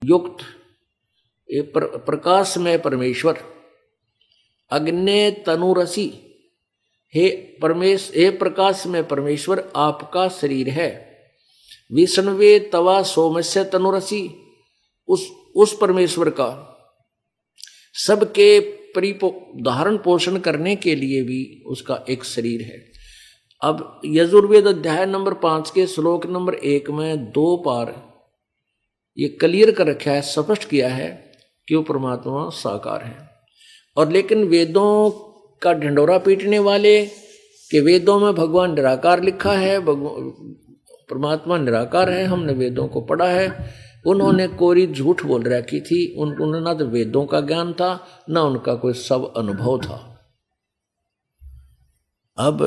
युक्त ये प्रकाश में परमेश्वर, अग्नि तनुरसी, हे प्रकाश में परमेश्वर आपका शरीर है। विष्णवे तवा सोमस्य तनुरसी, उस परमेश्वर का सबके धारण पोषण करने के लिए भी उसका एक शरीर है। अब यजुर्वेद अध्याय नंबर 5 के श्लोक नंबर 1 में 2 बार ये क्लियर कर रखा है, स्पष्ट किया है कि वो परमात्मा साकार है। और लेकिन वेदों का ढिंडोरा पीटने वाले कि वेदों में भगवान निराकार लिखा है, परमात्मा निराकार है, हमने वेदों को पढ़ा है, उन्होंने कोरी झूठ बोल रखी थी। उन्होंने ना तो वेदों का ज्ञान था, ना उनका कोई सब अनुभव था। अब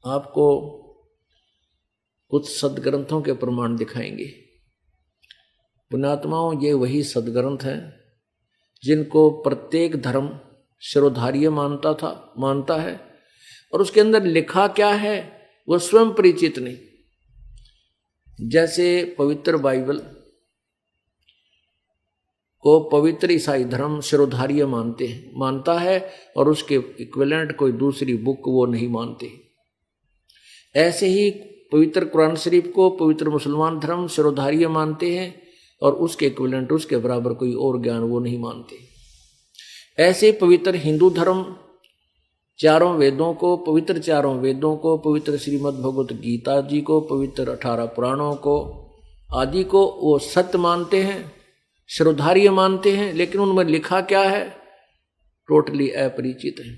आपको कुछ सदग्रंथों के प्रमाण दिखाएंगे। पुण्यात्माओं, ये वही सदग्रंथ हैं जिनको प्रत्येक धर्म शिरोधार्य मानता है, और उसके अंदर लिखा क्या है वो स्वयं परिचित नहीं। जैसे पवित्र बाइबल को पवित्र ईसाई धर्म शिरोधार्य मानता है, और उसके इक्विवेलेंट कोई दूसरी बुक वो नहीं मानते। ऐसे ही पवित्र कुरान शरीफ को पवित्र मुसलमान धर्म शिरोधार्य मानते हैं, और उसके इक्विवेलेंट, उसके बराबर कोई और ज्ञान वो नहीं मानते। ऐसे पवित्र हिंदू धर्म चारों वेदों को, पवित्र श्रीमद् भगवत गीता जी को, पवित्र 18 पुराणों को आदि को वो सत्य मानते हैं, शिरोधार्य मानते हैं, लेकिन उनमें लिखा क्या है टोटली अपरिचित है।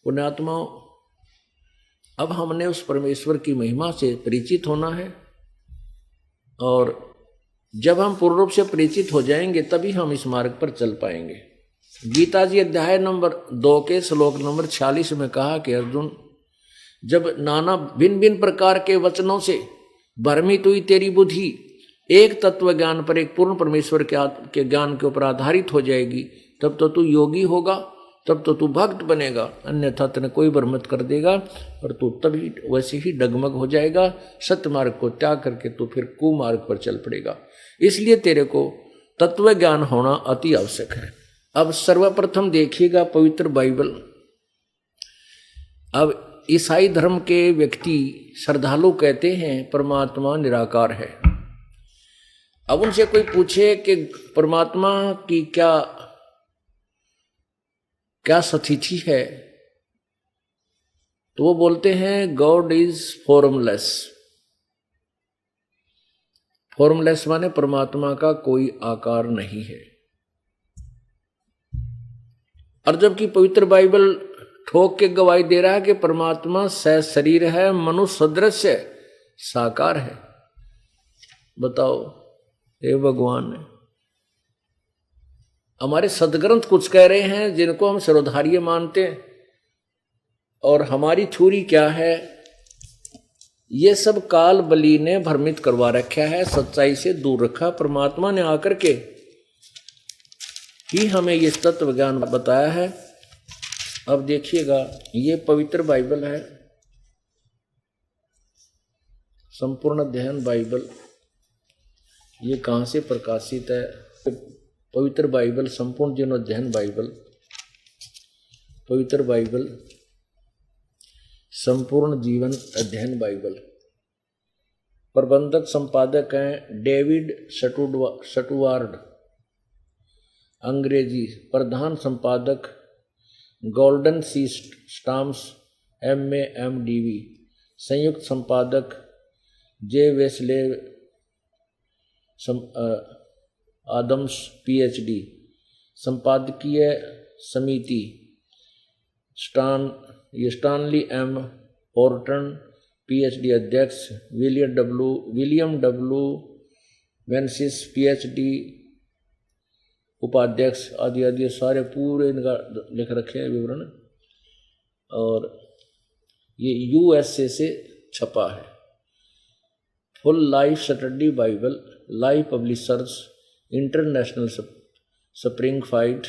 पुण्यात्माओं, अब हमने उस परमेश्वर की महिमा से परिचित होना है, और जब हम पूर्ण रूप से परिचित हो जाएंगे तभी हम इस मार्ग पर चल पाएंगे। गीता जी अध्याय नंबर 2 के श्लोक नंबर 46 में कहा कि अर्जुन, जब नाना भिन्न भिन्न प्रकार के वचनों से भ्रमित हुई तेरी बुद्धि एक तत्व ज्ञान पर, एक पूर्ण परमेश्वर के ज्ञान के ऊपर आधारित हो जाएगी, तब तो तू योगी होगा, तब तो तू भक्त बनेगा। अन्यथा तेने कोई भ्रमित कर देगा और तू तभी वैसे ही डगमग हो जाएगा। सत्य मार्ग को त्याग करके तू फिर कुमार्ग पर चल पड़ेगा। इसलिए तेरे को तत्व ज्ञान होना अति आवश्यक है। अब सर्वप्रथम देखिएगा पवित्र बाइबल। अब ईसाई धर्म के व्यक्ति श्रद्धालु कहते हैं परमात्मा निराकार है। अब उनसे कोई पूछे कि परमात्मा की क्या स्थिति है, तो वो बोलते हैं गॉड इज फॉर्मलेस। फॉर्मलेस माने परमात्मा का कोई आकार नहीं है। और जबकि पवित्र बाइबल ठोक के गवाही दे रहा है कि परमात्मा सशरीर है, मनुष्य सदृश है, साकार है। बताओ हे भगवान, हमारे सदग्रंथ कुछ कह रहे हैं जिनको हम शिरोधार्य मानते हैं, और हमारी थ्योरी क्या है? ये सब काल बली ने भ्रमित करवा रखा है, सच्चाई से दूर रखा। परमात्मा ने आकर के ही हमें ये तत्व ज्ञान बताया है। अब देखिएगा, ये पवित्र बाइबल है, संपूर्ण अध्ययन बाइबल। ये कहाँ से प्रकाशित है? पवित्र बाइबल, संपूर्ण जीवन अध्ययन बाइबल, पवित्र बाइबल, संपूर्ण जीवन अध्ययन बाइबल। प्रबंधक संपादक हैं डेविड स्टुअर्ट, अंग्रेजी। प्रधान संपादक गोल्डन सी स्टाम्स MA MDV। संयुक्त संपादक जे वेस्ले आदम्स PhD। संपादकीय समिति स्टानली M पोर्टन PhD। अध्यक्ष विलियम W वेंसिस PhD। उपाध्यक्ष आदि आदि सारे पूरे इनका लिख रखे हैं विवरण। और ये USA से छपा है। Full life study Bible, life publishers international, spring fight,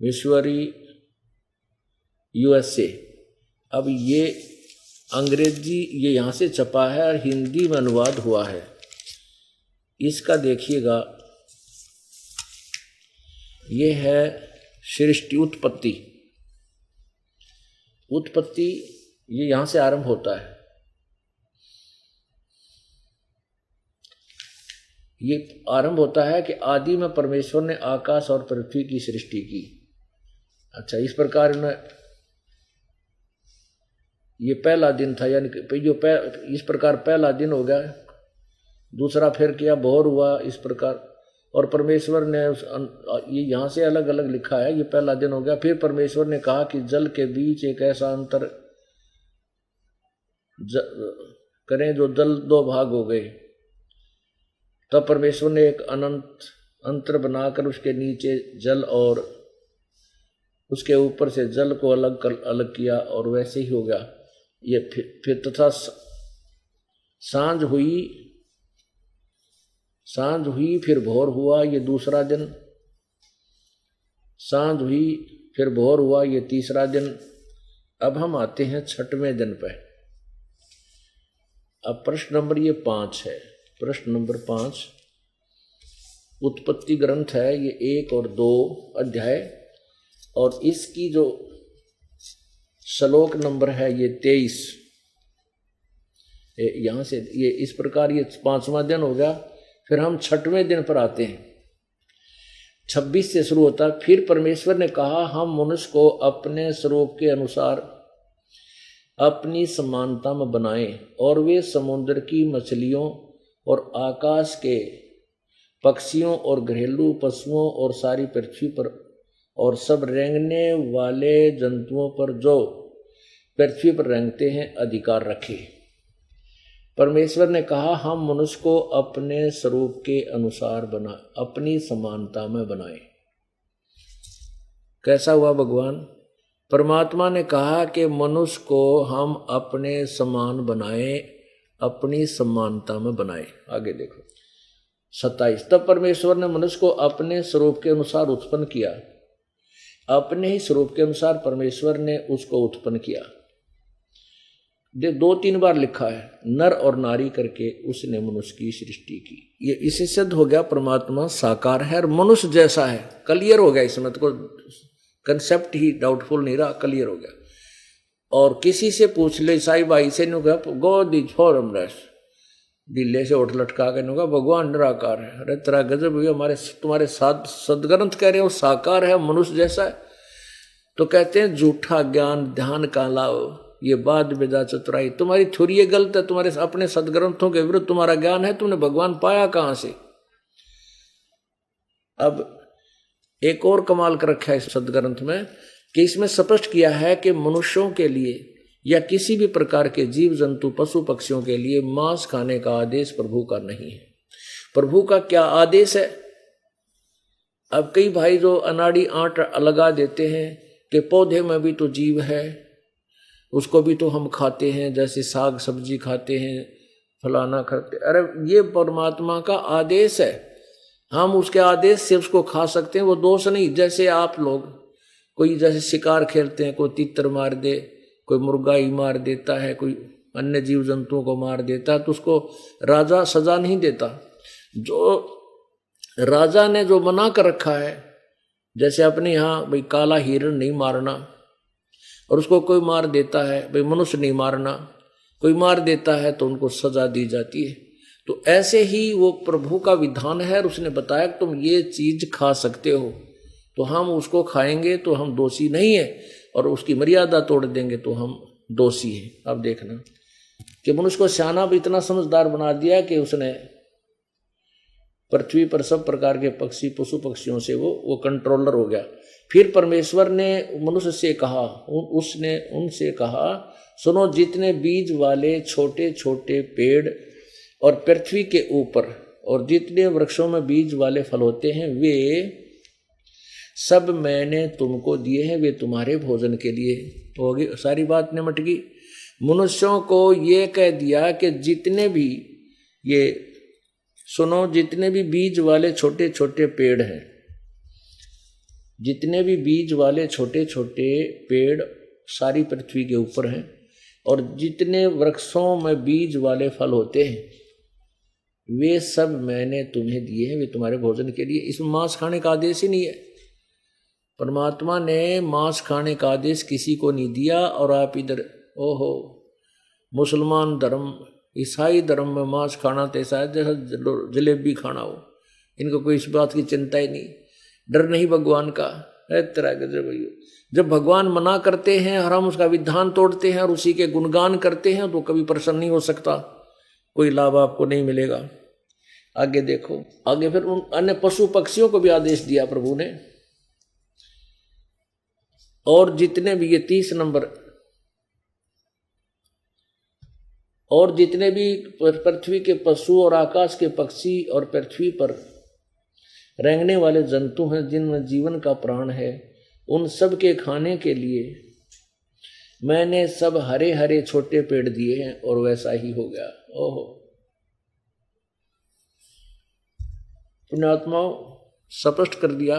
missionary USA। अब ये अंग्रेजी ये यहाँ से छपा है और हिंदी में अनुवाद हुआ है। इसका देखिएगा, ये है सृष्टि उत्पत्ति। उत्पत्ति ये यहाँ से आरंभ होता है। ये आरंभ होता है कि आदि में परमेश्वर ने आकाश और पृथ्वी की सृष्टि की। अच्छा, इस प्रकार ये पहला दिन था, यानी जो इस प्रकार पहला दिन हो गया। दूसरा फिर किया, भोर हुआ, इस प्रकार। और परमेश्वर ने ये यहाँ से अलग अलग लिखा है, ये पहला दिन हो गया। फिर परमेश्वर ने कहा कि जल के बीच एक ऐसा अंतर करें जो जल दो भाग हो गए। तब परमेश्वर ने एक अनंत अंतर बनाकर उसके नीचे जल और उसके ऊपर से जल को अलग किया, और वैसे ही हो गया। ये फिर तथा सांझ हुई फिर भोर हुआ, ये दूसरा दिन। सांझ हुई फिर भोर हुआ, ये तीसरा दिन। अब हम आते हैं छठवें दिन पे। अब प्रश्न नंबर ये 5 है। प्रश्न नंबर 5 उत्पत्ति ग्रंथ है, ये 1 और 2 अध्याय, और इसकी जो श्लोक नंबर है ये 23। यहां से ये इस प्रकार ये 5वां दिन हो गया। फिर हम 6वें दिन पर आते हैं। 26 से शुरू होता है। फिर परमेश्वर ने कहा, हम मनुष्य को अपने स्वरूप के अनुसार अपनी समानता में बनाएं, और वे समुद्र की मछलियों और आकाश के पक्षियों और घरेलू पशुओं और सारी पृथ्वी पर और सब रेंगने वाले जंतुओं पर जो पृथ्वी पर रेंगते हैं अधिकार रखे। परमेश्वर ने कहा, हम मनुष्य को अपने स्वरूप के अनुसार अपनी समानता में बनाए। कैसा हुआ भगवान? परमात्मा ने कहा कि मनुष्य को हम अपने समान बनाए, अपनी समानता में बनाए। आगे देखो 27। तब परमेश्वर ने मनुष्य को अपने स्वरूप के अनुसार उत्पन्न किया। अपने ही स्वरूप के अनुसार परमेश्वर ने उसको उत्पन्न किया। 2-3 बार लिखा है, नर और नारी करके उसने मनुष्य की सृष्टि की। ये इससे सिद्ध हो गया परमात्मा साकार है और मनुष्य जैसा है। क्लियर हो गया, इसमें तो कंसेप्ट ही डाउटफुल नहीं रहा, क्लियर हो गया। और किसी से पूछ ले, ईसाई भाई से गॉड इज फॉर्मलेस, दिल्ली से उठ लटका के नुगा भगवान निराकार है। अरे तेरा गजब हुई, तुम्हारे सदग्रंथ कह रहे हो साकार है, मनुष्य जैसा है। तो कहते हैं झूठा ज्ञान ध्यान का लाओ, ये बाद बेदा चतुराई। तुम्हारी थ्योरी ये गलत है, तुम्हारे अपने सदग्रंथों के विरुद्ध तुम्हारा ज्ञान है। तुमने भगवान पाया कहां से? अब एक और कमाल कर रखा है इस सदग्रंथ में कि इसमें स्पष्ट किया है कि मनुष्यों के लिए या किसी भी प्रकार के जीव जंतु पशु पक्षियों के लिए मांस खाने का आदेश प्रभु का नहीं है। प्रभु का क्या आदेश है? अब कई भाई जो अनाड़ी आंट लगा देते हैं कि पौधे में भी तो जीव है, उसको भी तो हम खाते हैं, जैसे साग सब्जी खाते हैं, फलाना खाते। अरे ये परमात्मा का आदेश है, हम उसके आदेश से उसको खा सकते हैं, वो दोष नहीं। जैसे आप लोग कोई जैसे शिकार खेलते हैं, कोई तीतर मार दे, कोई मुर्गा ही मार देता है, कोई अन्य जीव जंतुओं को मार देता है, तो उसको राजा सजा नहीं देता। जो राजा ने जो मना कर रखा है, जैसे अपने यहाँ भाई काला हिरण नहीं मारना, और उसको कोई मार देता है, भाई मनुष्य नहीं मारना, कोई मार देता है तो उनको सजा दी जाती है। तो ऐसे ही वो प्रभु का विधान है और उसने बताया कि तुम ये चीज खा सकते हो, तो हम उसको खाएंगे तो हम दोषी नहीं है, और उसकी मर्यादा तोड़ देंगे तो हम दोषी हैं। अब देखना कि मनुष्य को सियाना भी इतना समझदार बना दिया कि उसने पृथ्वी पर सब प्रकार के पक्षी पशु पक्षियों से वो कंट्रोलर हो गया। फिर परमेश्वर ने मनुष्य से कहा, उसने उनसे कहा, सुनो, जितने बीज वाले छोटे छोटे पेड़ और पृथ्वी के ऊपर और जितने वृक्षों में बीज वाले फल होते हैं, वे सब मैंने तुमको दिए हैं, वे तुम्हारे भोजन के लिए। तो होगी सारी बात निमट गई। मनुष्यों को ये कह दिया कि जितने भी ये सुनो, जितने भी बीज वाले छोटे छोटे पेड़ हैं, जितने भी बीज वाले छोटे छोटे पेड़ सारी पृथ्वी के ऊपर हैं, और जितने वृक्षों में बीज वाले फल होते हैं वे सब मैंने तुम्हें दिए हैं, वे तुम्हारे भोजन के लिए। इसमें मांस खाने का आदेश ही नहीं है। परमात्मा ने मांस खाने का आदेश किसी को नहीं दिया। और आप इधर ओहो मुसलमान धर्म, ईसाई धर्म में मांस खाना तो ऐसा है जैसा जलेबी खाना हो। इनको कोई इस बात की चिंता ही नहीं, डर नहीं भगवान का है तरह के। जब भगवान मना करते हैं और हम उसका विधान तोड़ते हैं और उसी के गुणगान करते हैं तो कभी प्रसन्न नहीं हो सकता, कोई लाभ आपको नहीं मिलेगा। आगे देखो, आगे फिर उन अन्य पशु पक्षियों को भी आदेश दिया प्रभु ने। और जितने भी, ये 30 नंबर, और जितने भी पृथ्वी के पशु और आकाश के पक्षी और पृथ्वी पर रेंगने वाले जंतु हैं जिनमें जीवन का प्राण है, उन सब के खाने के लिए मैंने सब हरे हरे छोटे पेड़ दिए हैं। और वैसा ही हो गया। ओहो, पुण्यात्माओं स्पष्ट कर दिया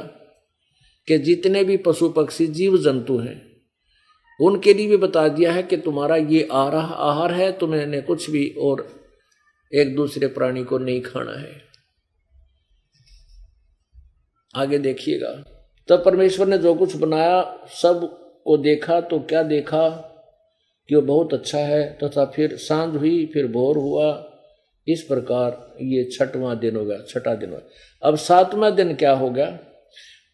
कि जितने भी पशु पक्षी जीव जंतु हैं उनके लिए भी बता दिया है कि तुम्हारा ये आहार है, तुम्हें कुछ भी और एक दूसरे प्राणी को नहीं खाना है। आगे देखिएगा, तब परमेश्वर ने जो कुछ बनाया सब को देखा तो क्या देखा कि वो बहुत अच्छा है। तथा फिर सांझ हुई, फिर भोर हुआ। इस प्रकार ये 6वां दिन हो गया, 6वां दिन हुआ। अब 7वां दिन क्या हो गया?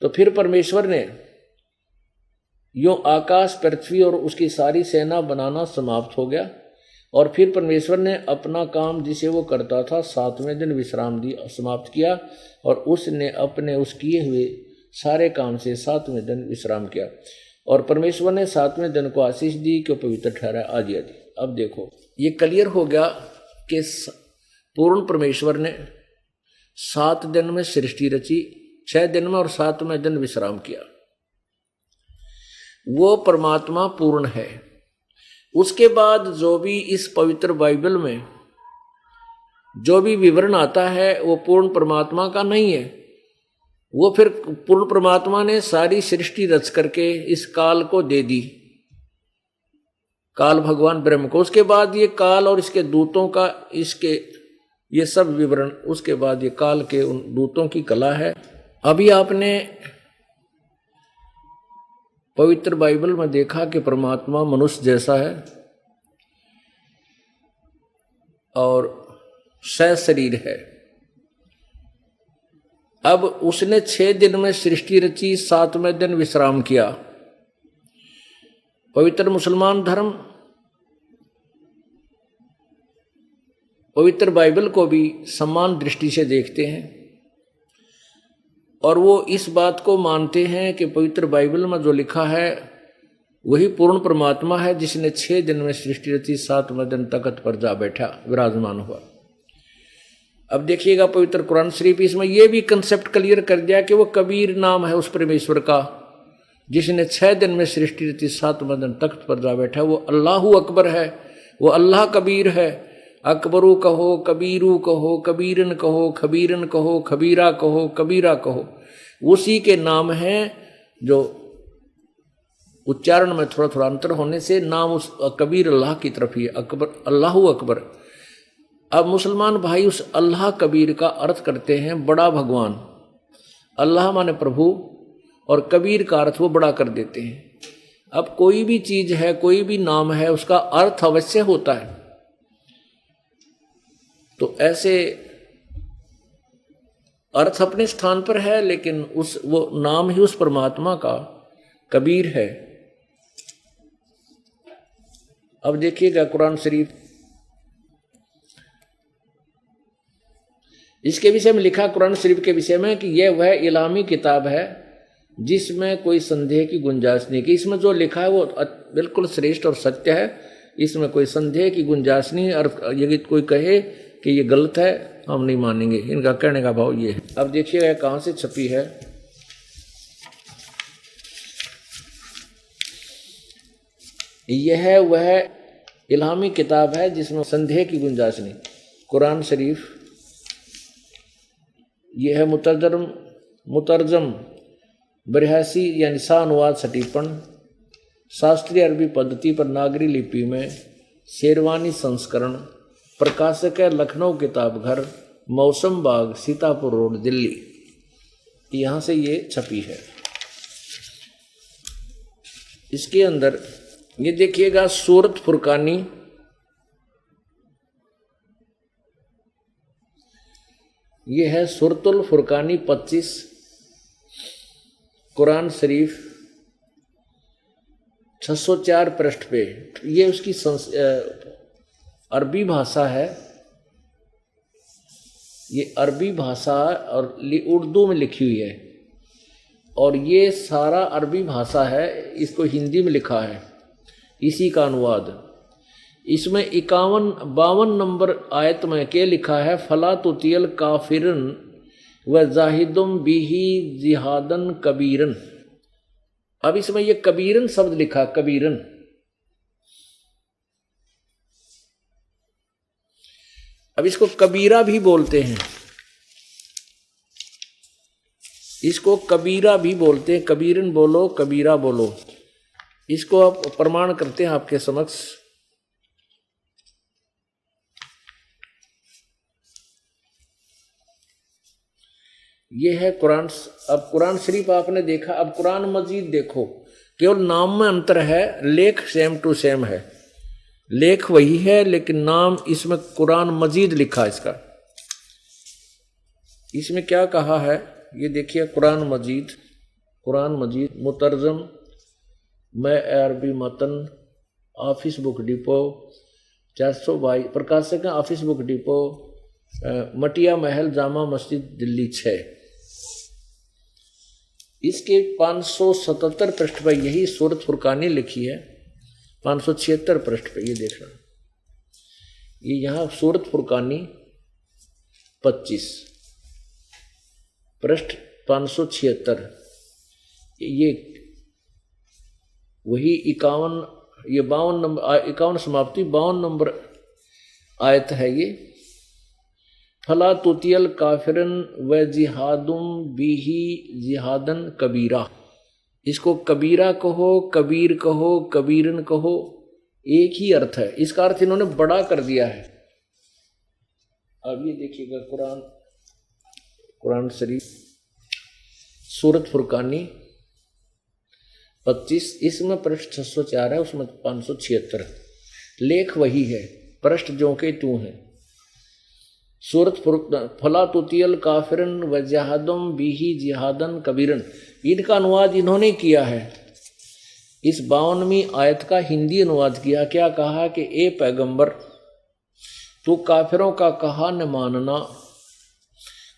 तो फिर परमेश्वर ने यूं आकाश, पृथ्वी और उसकी सारी सेना बनाना समाप्त हो गया। और फिर परमेश्वर ने अपना काम जिसे वो करता था 7वें दिन विश्राम दिया, समाप्त किया। और उसने अपने उस किए हुए सारे काम से 7वें दिन विश्राम किया। और परमेश्वर ने 7वें दिन को आशीष दी कि पवित्र ठहरा आदि आदि। अब देखो ये क्लियर हो गया कि पूर्ण परमेश्वर ने 7 दिन में सृष्टि रची, 6 दिन में, और 7वें दिन विश्राम किया। वो परमात्मा पूर्ण है। उसके बाद जो भी इस पवित्र बाइबल में जो भी विवरण आता है वो पूर्ण परमात्मा का नहीं है। वो फिर पूर्ण परमात्मा ने सारी सृष्टि रच करके इस काल को दे दी, काल भगवान ब्रह्म को। उसके बाद ये काल और इसके दूतों का, इसके ये सब विवरण, उसके बाद ये काल के उन दूतों की कला है। अभी आपने पवित्र बाइबल में देखा कि परमात्मा मनुष्य जैसा है और शरीर है। अब उसने 6 दिन में सृष्टि रची, 7वें दिन विश्राम किया। पवित्र मुसलमान धर्म पवित्र बाइबल को भी समान दृष्टि से देखते हैं और वो इस बात को मानते हैं कि पवित्र बाइबल में जो लिखा है वही पूर्ण परमात्मा है जिसने 6 दिन में सृष्टि रची, 7वें दिन तख्त पर जा बैठा, विराजमान हुआ। अब देखिएगा पवित्र कुरान शरीफ इसमें यह भी कंसेप्ट क्लियर कर दिया कि वो कबीर नाम है उस परमेश्वर का जिसने 6 दिन में सृष्टि रची, 7वें दिन तख्त पर जा बैठा। वो अल्लाहु अकबर है, वो अल्लाह कबीर है। अकबरू कहो, कबीरू कहो, कबीरन कहो, खबीरन कहो, खबीरा कहो, कबीरा कहो, उसी के नाम हैं जो उच्चारण में थोड़ा थोड़ा अंतर होने से नाम उस कबीर अल्लाह की तरफ ही है, अकबर, अल्लाहु अकबर। अब मुसलमान भाई उस अल्लाह कबीर का अर्थ करते हैं बड़ा भगवान। अल्लाह माने प्रभु और कबीर का अर्थ वो बड़ा कर देते हैं। अब कोई भी चीज है, कोई भी नाम है, उसका अर्थ अवश्य होता है। तो ऐसे अर्थ अपने स्थान पर है, लेकिन वो नाम ही उस परमात्मा का कबीर है। अब देखिएगा कुरान शरीफ, इसके विषय में लिखा कुरान शरीफ के विषय में कि यह वह इलामी किताब है जिसमें कोई संदेह की गुंजाइश नहीं। कि इसमें जो लिखा है वो बिल्कुल श्रेष्ठ और सत्य है, इसमें कोई संदेह की गुंजाइश नहीं। और यदि कोई कहे कि ये गलत है, हम नहीं मानेंगे। इनका कहने का भाव ये है। अब देखिएगा कहाँ से छपी है। यह वह इल्हामी किताब है जिसमें संदेह की गुंजाइश नहीं। कुरान शरीफ यह है मुतरजम 82 यानी सा अनुवाद सटीपन शास्त्रीय अरबी पद्धति पर नागरी लिपि में शेरवानी संस्करण, प्रकाशक है लखनऊ किताब घर, मौसम बाग, सीतापुर रोड, दिल्ली। यहाँ से ये छपी है। इसके अंदर ये देखिएगा सूरत फुरकानी, ये है सूरतुल फुरकानी 25, कुरान शरीफ 604 पृष्ठ पे। ये उसकी अरबी भाषा है, ये अरबी भाषा और उर्दू में लिखी हुई है, और ये सारा अरबी भाषा है, इसको हिंदी में लिखा है, इसी का अनुवाद। इसमें 52 नंबर आयत में क्या लिखा है, फला तुतियल काफिरन व जाहिदुम बिही जिहादन कबीरन। अब इसमें ये कबीरन शब्द लिखा, कबीरन। अब इसको कबीरा भी बोलते हैं, इसको कबीरा भी बोलते हैं, कबीरन बोलो कबीरा बोलो। इसको आप प्रमाण करते हैं आपके समक्ष। ये है कुरान। अब कुरान शरीफ आपने देखा, अब कुरान मजीद देखो, केवल नाम में अंतर है, लेख सेम टू सेम है, लेख वही है लेकिन नाम इसमें कुरान मजीद लिखा इसका। इसमें क्या कहा है ये देखिए, कुरान मजीद मुतरजम मैं अरबी मतन, ऑफिस बुक डिपो 422, प्रकाशक है ऑफिस बुक डिपो, मटिया महल, जामा मस्जिद, दिल्ली 6। इसके 577 पृष्ठ पर यही सूरत फुरकानी लिखी है, 576 पृष्ठ पे ये देखना, ये यहाँ सूरत फुरकानी 25 पृष्ठ 576, ये वही 51, ये 52 नंबर, 51 समाप्ति 52 नंबर आयत है ये। फला तुतियल काफिरन व जिहादुम बिही जिहादन कबीरा। इसको कबीरा कहो, कबीर कहो, कबीरन कहो, एक ही अर्थ है। इसका अर्थ इन्होंने बड़ा कर दिया है। अब ये देखिएगा कुरान शरीफ सूरत फुरकानी 25, इसमें पृष्ठ 604 है, उसमें 576, लेख वही है, पृष्ठ जो के तू है। सूरत फला तुतियल काफिरन व जहादम बिही जिहादन कबीरन, इनका अनुवाद इन्होंने किया है। इस 52वीं आयत का हिंदी अनुवाद किया, क्या कहा कि ए पैगंबर तू काफिरों का कहा न मानना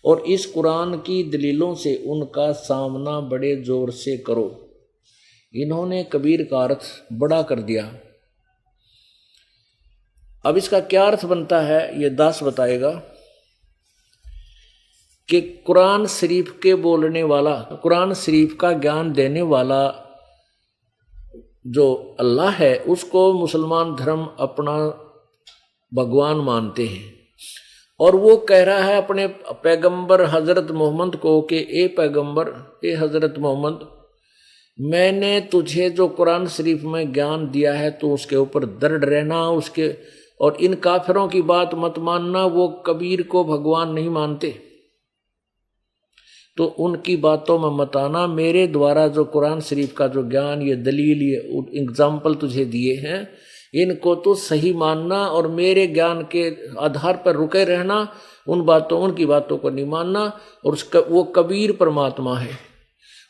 और इस कुरान की दलीलों से उनका सामना बड़े जोर से करो। इन्होंने कबीर का अर्थ बड़ा कर दिया। अब इसका क्या अर्थ बनता है ये दास बताएगा कि कुरान शरीफ के बोलने वाला, कुरान शरीफ का ज्ञान देने वाला जो अल्लाह है उसको मुसलमान धर्म अपना भगवान मानते हैं, और वो कह रहा है अपने पैगंबर हजरत मोहम्मद को कि ए पैगंबर, ए हजरत मोहम्मद, मैंने तुझे जो कुरान शरीफ में ज्ञान दिया है तो उसके ऊपर दृढ़ रहना, उसके, और इन काफिरों की बात मत मानना, वो कबीर को भगवान नहीं मानते तो उनकी बातों में मत आना। मेरे द्वारा जो कुरान शरीफ का जो ज्ञान, ये दलील, ये एग्जाम्पल तुझे दिए हैं, इनको तो सही मानना और मेरे ज्ञान के आधार पर रुके रहना, उनकी बातों को नहीं मानना। और वो कबीर परमात्मा है,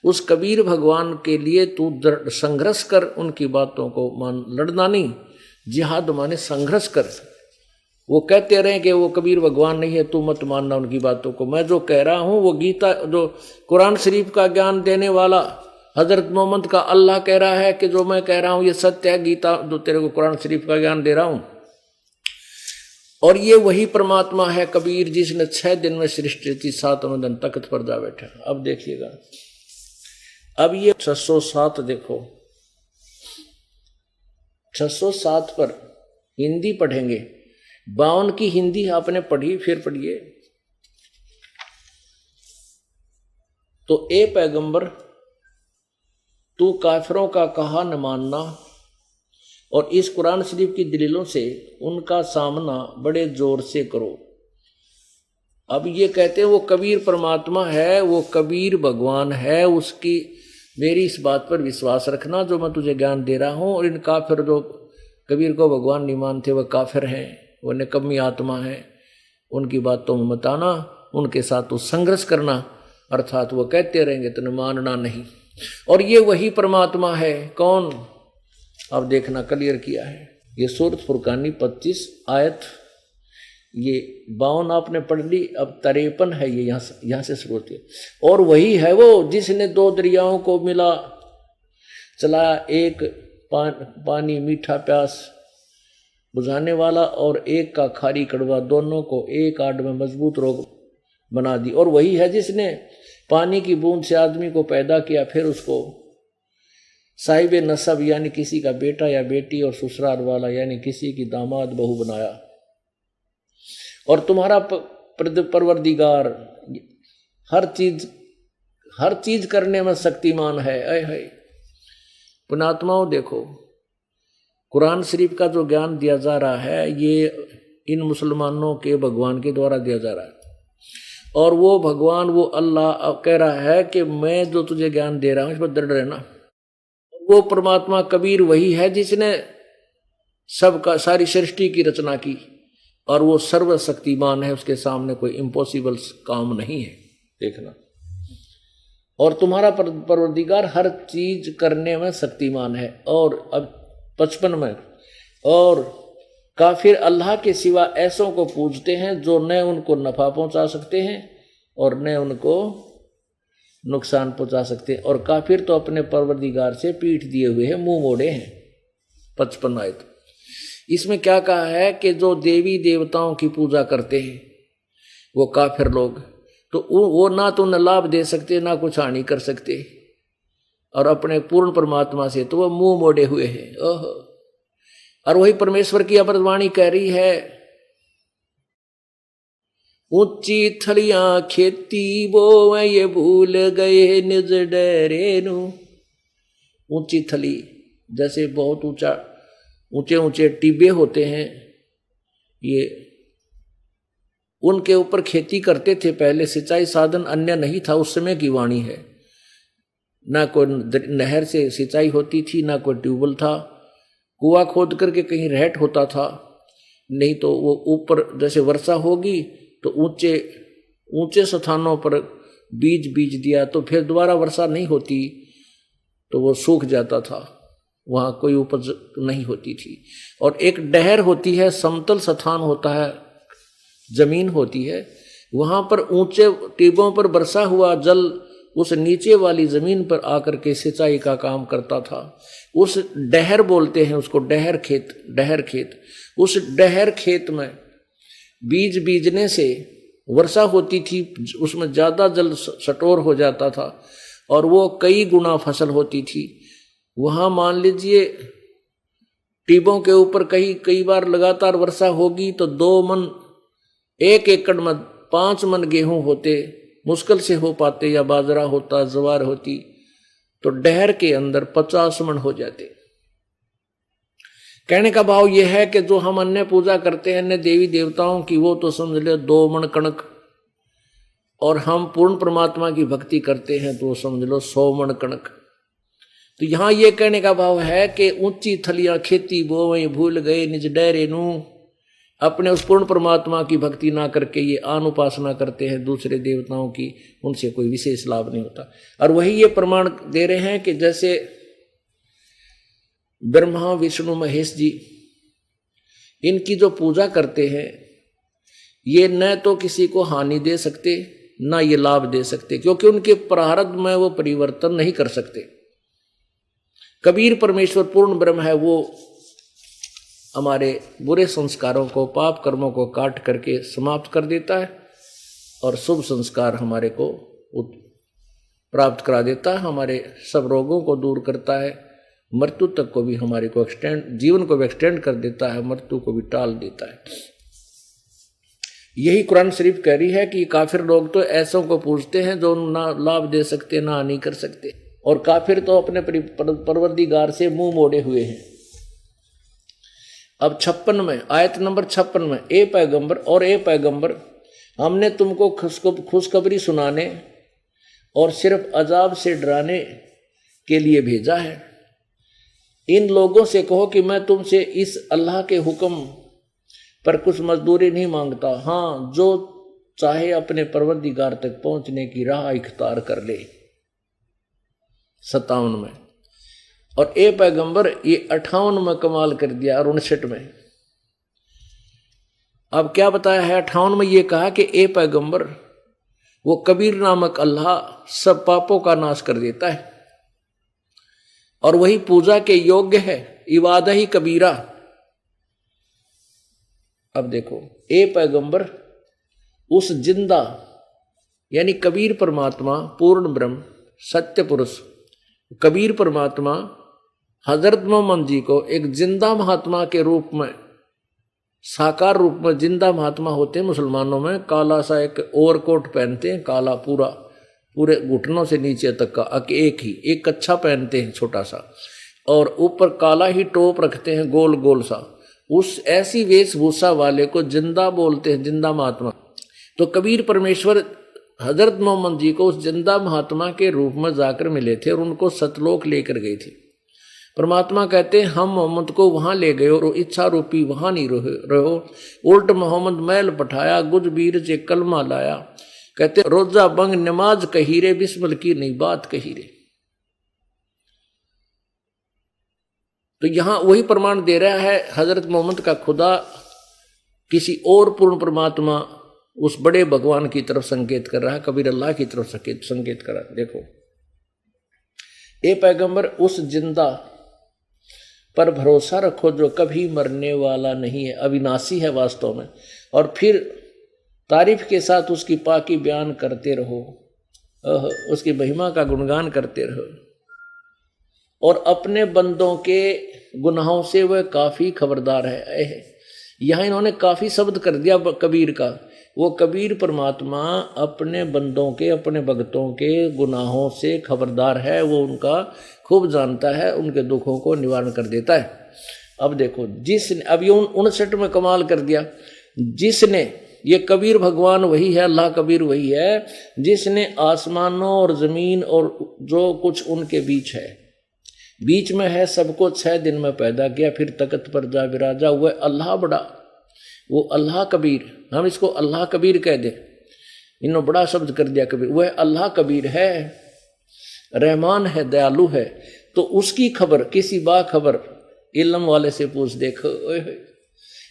उस कबीर भगवान के लिए तू संघर्ष कर, उनकी बातों को मान, लड़ना नहीं। जिहाद माने संघर्ष कर। वो कहते रहे कि वो कबीर भगवान नहीं है, तू मत मानना उनकी बातों को। मैं जो कह रहा हूँ वो गीता, जो कुरान शरीफ का ज्ञान देने वाला हजरत मोहम्मद का अल्लाह कह रहा है कि जो मैं कह रहा हूँ ये सत्य है। गीता जो तेरे को कुरान शरीफ का ज्ञान दे रहा हूँ, और ये वही परमात्मा है कबीर जिसने 6 दिन में सृष्टि रची, 7वें दिन तख्त पर जा बैठा। अब देखिएगा, अब ये 607 देखो, 607 पर हिंदी पढ़ेंगे। 52 की हिंदी आपने पढ़ी, फिर पढ़िए। तो ए पैगंबर, तू काफिरों का कहा न मानना और इस कुरान शरीफ की दलीलों से उनका सामना बड़े जोर से करो। अब ये कहते हैं वो कबीर परमात्मा है, वो कबीर भगवान है, उसकी मेरी इस बात पर विश्वास रखना जो मैं तुझे ज्ञान दे रहा हूं। और इन काफिर जो कबीर को भगवान नहीं मानते वह काफिर हैं, वो निकम्मी आत्मा है, उनकी बातों में मत आना, उनके साथ तो संघर्ष करना, अर्थात वो कहते रहेंगे तो मानना नहीं। और ये वही परमात्मा है। कौन? अब देखना, क्लियर किया है। ये सूरत फुरकानी 25 आयत ये 52 आपने पढ़ ली, अब 53 है ये, यहाँ से शुरू होती है। और वही है वो जिसने दो दरियाओं को मिला चलाया, एक पानी मीठा प्यास बुझाने वाला और एक का खारी कड़वा, दोनों को एक आड़ में मजबूत रोग बना दी। और वही है जिसने पानी की बूंद से आदमी को पैदा किया, फिर उसको साहिब नसब यानी किसी का बेटा या बेटी, और ससुराल वाला यानी किसी की दामाद बहू बनाया। और तुम्हारा परवरदिगार हर चीज करने में शक्तिमान है। है पुणात्माओं, देखो कुरान शरीफ का जो ज्ञान दिया जा रहा है ये इन मुसलमानों के भगवान के द्वारा दिया जा रहा है। और वो भगवान, वो अल्लाह कह रहा है कि मैं जो तुझे ज्ञान दे रहा हूं इस पर दृढ़ रहना। वो परमात्मा कबीर वही है जिसने सबका सारी सृष्टि की रचना की, और वो सर्वशक्तिमान है, उसके सामने कोई इम्पॉसिबल काम नहीं है। देखना, और तुम्हारा परवरदिगार हर चीज करने में शक्तिमान है। और अब 55 में, और काफिर अल्लाह के सिवा ऐसों को पूजते हैं जो न उनको नफा पहुंचा सकते हैं और न उनको नुकसान पहुंचा सकते हैं। और काफिर तो अपने परवरदिगार से पीठ दिए हुए हैं, मुंह मोड़े हैं। 55 आयत इसमें क्या कहा है कि जो देवी देवताओं की पूजा करते हैं वो काफिर लोग, तो वो ना तो उन्हें लाभ दे सकते ना कुछ हानि कर सकते, और अपने पूर्ण परमात्मा से तो वो मुंह मोड़े हुए हैं। ओह, और वही परमेश्वर की अमृतवाणी कह रही है, ऊंची थलियां खेती वो ये भूल गए निज डेरे नु। ऊंची थली जैसे बहुत ऊंचे ऊंचे टिब्बे होते हैं, ये उनके ऊपर खेती करते थे पहले। सिंचाई साधन अन्य नहीं था, उस समय की वाणी है। ना कोई नहर से सिंचाई होती थी, ना कोई ट्यूबवेल था, कुआं खोद करके कहीं रहट होता था, नहीं तो वो ऊपर जैसे वर्षा होगी तो ऊंचे ऊंचे स्थानों पर बीज दिया तो फिर दोबारा वर्षा नहीं होती तो वो सूख जाता था, वहां कोई उपज नहीं होती थी। और एक डहर होती है, समतल स्थान होता है, जमीन होती है, वहां पर ऊंचे टिब्बों पर बरसा हुआ जल उस नीचे वाली जमीन पर आकर के सिंचाई का काम करता था। उस डहर बोलते हैं उसको, डहर खेत। उस डहर खेत में बीज बीजने से वर्षा होती थी, उसमें ज्यादा जल स्टोर हो जाता था और वो कई गुना फसल होती थी। वहां मान लीजिए टिब्बों के ऊपर कई बार लगातार वर्षा होगी तो 2 मन 1 एकड़ में 5 मन गेहूं होते, मुश्किल से हो पाते, या बाजरा होता, ज्वार होती, तो डहर के अंदर 50 मन हो जाते। कहने का भाव यह है कि जो हम अन्य पूजा करते हैं अन्य देवी देवताओं की, वो तो समझ ले 2 मन कणक, और हम पूर्ण परमात्मा की भक्ति करते हैं तो समझ लो 100 मन कणक। तो यहां ये कहने का भाव है कि ऊंची थलियां खेती बोवें भूल गए निज डेरे नू। अपने उस पूर्ण परमात्मा की भक्ति ना करके ये आन उपासना करते हैं दूसरे देवताओं की, उनसे कोई विशेष लाभ नहीं होता। और वही ये प्रमाण दे रहे हैं कि जैसे ब्रह्मा विष्णु महेश जी, इनकी जो पूजा करते हैं ये न तो किसी को हानि दे सकते ना ये लाभ दे सकते, क्योंकि उनके प्रारब्ध में वो परिवर्तन नहीं कर सकते। कबीर परमेश्वर पूर्ण ब्रह्म है, वो हमारे बुरे संस्कारों को, पाप कर्मों को काट करके समाप्त कर देता है और शुभ संस्कार हमारे को प्राप्त करा देता है, हमारे सब रोगों को दूर करता है, मृत्यु तक को भी हमारे को जीवन को भी एक्सटेंड कर देता है, मृत्यु को भी टाल देता है। यही कुरान शरीफ कह रही है कि काफिर लोग तो ऐसों को पूजते हैं जो ना लाभ दे सकते ना हानि कर सकते, और काफिर तो अपने परवरदिगार से मुंह मोड़े हुए हैं। अब 56 में, आयत नंबर 56 में, ए पैगंबर और ए पैगंबर, हमने तुमको खुशखबरी सुनाने और सिर्फ अजाब से डराने के लिए भेजा है। इन लोगों से कहो कि मैं तुमसे इस अल्लाह के हुक्म पर कुछ मजदूरी नहीं मांगता, हाँ जो चाहे अपने परवरदिगार तक पहुंचने की राह इख्तियार कर ले। 57 में। और ए पैगंबर ये 58 में कमाल कर दिया और 59 में। अब क्या बताया है 58 में, ये कहा कि ए पैगंबर वो कबीर नामक अल्लाह सब पापों का नाश कर देता है और वही पूजा के योग्य है, इबादत ही कबीरा। अब देखो, ए पैगंबर उस जिंदा यानी कबीर परमात्मा, पूर्ण ब्रह्म, सत्य पुरुष कबीर परमात्मा हजरत मोहम्मद जी को एक जिंदा महात्मा के रूप में, साकार रूप में जिंदा महात्मा होते हैं मुसलमानों में, काला सा एक ओवरकोट पहनते हैं, काला पूरे घुटनों से नीचे तक का, एक कच्छा पहनते हैं छोटा सा, और ऊपर काला ही टोप रखते हैं गोल गोल सा। उस ऐसी वेशभूषा वाले को जिंदा बोलते हैं, जिंदा महात्मा। तो कबीर परमेश्वर हजरत मोहम्मद जी को उस जिंदा महात्मा के रूप में जाकर मिले थे और उनको सतलोक लेकर गए थे। परमात्मा कहते हैं हम मोहम्मद को वहां ले गए और इच्छा रूपी वहां नहीं रहो, उल्ट मोहम्मद मैल पठाया, गुज बीर से कलमा लाया। कहते रोजा बंग नमाज कही रे, बिस्मिल की नहीं बात कही रे। तो यहां वही प्रमाण दे रहा है हजरत मोहम्मद का खुदा किसी और पूर्ण परमात्मा, उस बड़े भगवान की तरफ संकेत कर रहा है, कबीर अल्लाह की तरफ संकेत कर रहा है। देखो, ए पैगंबर उस जिंदा पर भरोसा रखो जो कभी मरने वाला नहीं है, अविनाशी है वास्तव में, और फिर तारीफ के साथ उसकी पाकी बयान करते रहो, उसकी महिमा का गुणगान करते रहो, और अपने बंदों के गुनाहों से वह काफी खबरदार है। यहां इन्होंने काफी शब्द कर दिया कबीर का। वो कबीर परमात्मा अपने बंदों के, अपने भक्तों के गुनाहों से खबरदार है, वो उनका खूब जानता है, उनके दुखों को निवारण कर देता है। अब देखो, जिसने, अब ये 59 में कमाल कर दिया, जिसने, ये कबीर भगवान वही है, अल्लाह कबीर वही है जिसने आसमानों और जमीन और जो कुछ उनके बीच है, बीच में है, सबको 6 दिन में पैदा किया, फिर तख्त पर जा विराजा। वह अल्लाह बड़ा, वो अल्लाह कबीर, हम इसको अल्लाह कबीर कह दे, इन्होंने बड़ा शब्द कर दिया कबीर। वह अल्लाह कबीर है, रहमान है, दयालु है। तो उसकी खबर किसी बाखबर इल्म वाले से पूछ, देखो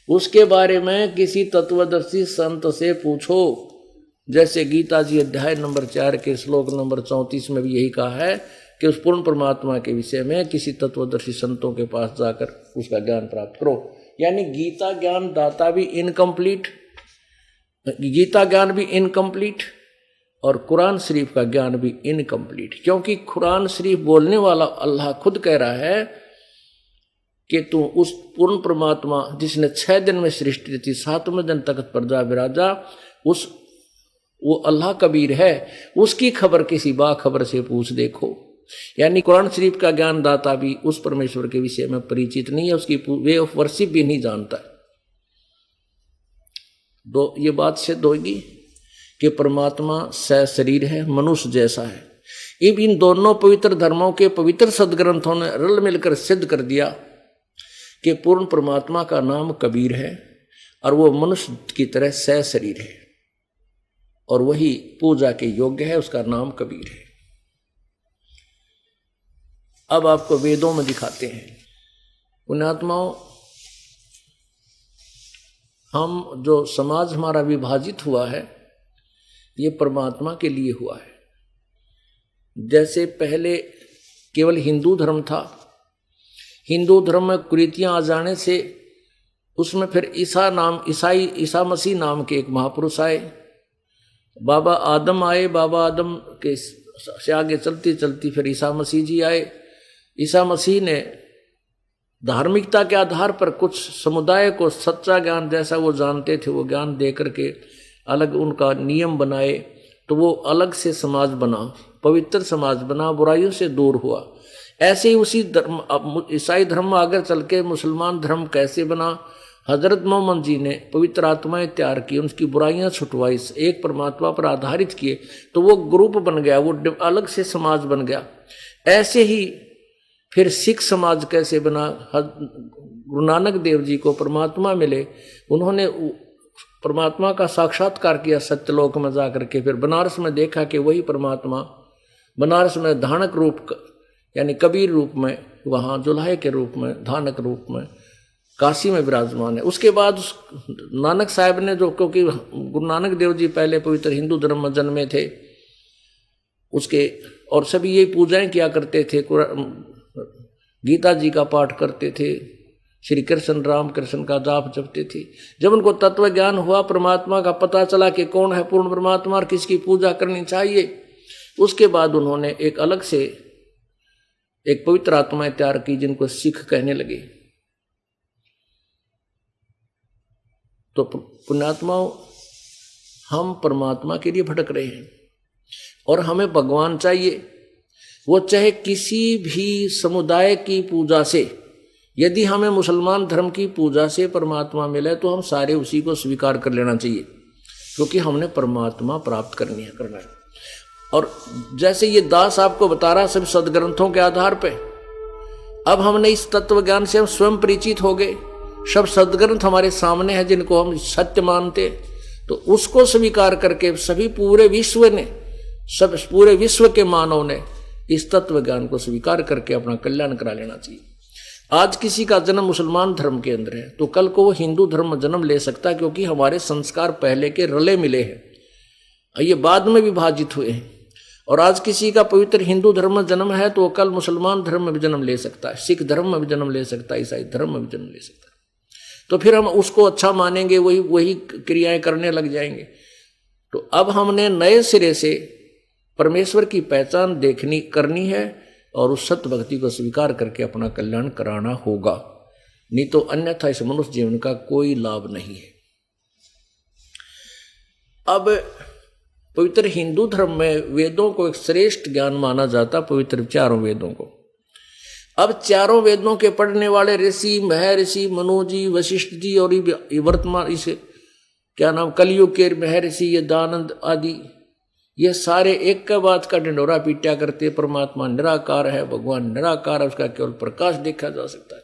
उसके बारे में किसी तत्वदर्शी संत से पूछो। जैसे गीता जी अध्याय नंबर 4 के श्लोक नंबर 34 में भी यही कहा है कि उस पूर्ण परमात्मा के विषय में किसी तत्वदर्शी संतों के पास जाकर उसका ज्ञान प्राप्त करो। यानी गीता ज्ञान दाता भी इनकम्प्लीट, गीता ज्ञान भी इनकम्प्लीट और कुरान शरीफ का ज्ञान भी इनकम्प्लीट, क्योंकि कुरान शरीफ बोलने वाला अल्लाह खुद कह रहा है कि तू उस पूर्ण परमात्मा जिसने 6 दिन में सृष्टि थी, 7वें दिन तख्त पर जा विराजा, वो अल्लाह कबीर है, उसकी खबर किसी बाखबर से पूछ देखो। यानी कुरान शरीफ का ज्ञान दाता भी उस परमेश्वर के विषय में परिचित नहीं है, उसकी वे ऑफ वर्शिप भी नहीं जानता। ये बात सिद्ध होगी कि परमात्मा सशरीर है, मनुष्य जैसा है। इन दोनों पवित्र धर्मों के पवित्र सदग्रंथों ने रल मिलकर सिद्ध कर दिया कि पूर्ण परमात्मा का नाम कबीर है और वो मनुष्य की तरह सशरीर है और वही पूजा के योग्य है, उसका नाम कबीर है। अब आपको वेदों में दिखाते हैं। पुण्यात्माओं, हम जो समाज हमारा विभाजित हुआ है ये परमात्मा के लिए हुआ है। जैसे पहले केवल हिंदू धर्म था, हिंदू धर्म में कुरीतियां आ जाने से उसमें फिर ईसा मसीह नाम के एक महापुरुष आए, बाबा आदम आए, बाबा आदम के से आगे चलती चलती फिर ईसा मसीह जी आए। ईसा मसीह ने धार्मिकता के आधार पर कुछ समुदाय को सच्चा ज्ञान जैसा वो जानते थे वो ज्ञान दे करके अलग उनका नियम बनाए, तो वो अलग से समाज बना, पवित्र समाज बना, बुराइयों से दूर हुआ। ऐसे ही उसी धर्म ईसाई धर्म आगे चल के मुसलमान धर्म कैसे बना, हजरत मोहम्मद जी ने पवित्र आत्माएं तैयार की, उनकी बुराइयां छुटवाई, एक परमात्मा पर आधारित किए, तो वो ग्रुप बन गया, वो अलग से समाज बन गया। ऐसे ही फिर सिख समाज कैसे बना, गुरु नानक देव जी को परमात्मा मिले, उन्होंने परमात्मा का साक्षात्कार किया सत्यलोक में जाकर के, फिर बनारस में देखा कि वही परमात्मा बनारस में धानक रूप यानी कबीर रूप में, वहाँ जुल्हे के रूप में, धानक रूप में काशी में विराजमान है। उसके बाद उस नानक साहब ने जो, क्योंकि गुरु नानक देव जी पहले पवित्र हिंदू धर्म में जन्मे थे, उसके और सभी यही पूजाएं किया करते थे, गीता जी का पाठ करते थे, श्री कृष्ण राम कृष्ण का जाप जपते थे। जब उनको तत्व ज्ञान हुआ, परमात्मा का पता चला कि कौन है पूर्ण परमात्मा और किसकी पूजा करनी चाहिए, उसके बाद उन्होंने एक अलग से एक पवित्र आत्माएं तैयार की जिनको सिख कहने लगे। तो पुण्यात्माओं, हम परमात्मा के लिए भटक रहे हैं और हमें भगवान चाहिए। वो चाहे किसी भी समुदाय की पूजा से, यदि हमें मुसलमान धर्म की पूजा से परमात्मा मिले तो हम सारे उसी को स्वीकार कर लेना चाहिए, क्योंकि हमने परमात्मा प्राप्त करना है। और जैसे ये दास आपको बता रहा सब सदग्रंथों के आधार पे, अब हमने इस तत्व ज्ञान से हम स्वयं परिचित हो गए, सब सदग्रंथ हमारे सामने हैं जिनको हम सत्य मानते, तो उसको स्वीकार करके सभी पूरे विश्व के मानव ने इस तत्व ज्ञान को स्वीकार करके अपना कल्याण करा लेना चाहिए। आज किसी का जन्म मुसलमान धर्म के अंदर है तो कल को वो हिंदू धर्म में जन्म ले सकता है, क्योंकि हमारे संस्कार पहले के रले मिले हैं, ये बाद में विभाजित हुए हैं। और आज किसी का पवित्र हिंदू धर्म में जन्म है तो कल मुसलमान धर्म में भी जन्म ले सकता है, सिख धर्म में भी जन्म ले सकता है, ईसाई धर्म में भी जन्म ले सकता है। तो फिर हम उसको अच्छा मानेंगे, वही क्रियाएं करने लग जाएंगे। तो अब हमने नए सिरे से परमेश्वर की पहचान करनी है और उस सत्य भक्ति को स्वीकार करके अपना कल्याण कराना होगा, नहीं तो अन्यथा इस मनुष्य जीवन का कोई लाभ नहीं है। अब पवित्र हिंदू धर्म में वेदों को एक श्रेष्ठ ज्ञान माना जाता, पवित्र चारों वेदों को। अब चारों वेदों के पढ़ने वाले ऋषि, महर्षि, मनु जी, वशिष्ठ जी और वर्तमान इसे क्या नाम कलयुग के महर्षि, ये दानंद आदि, ये सारे एक का बात का ढिंढोरा पीटा करते, परमात्मा निराकार है, भगवान निराकार है, उसका केवल प्रकाश देखा जा सकता है।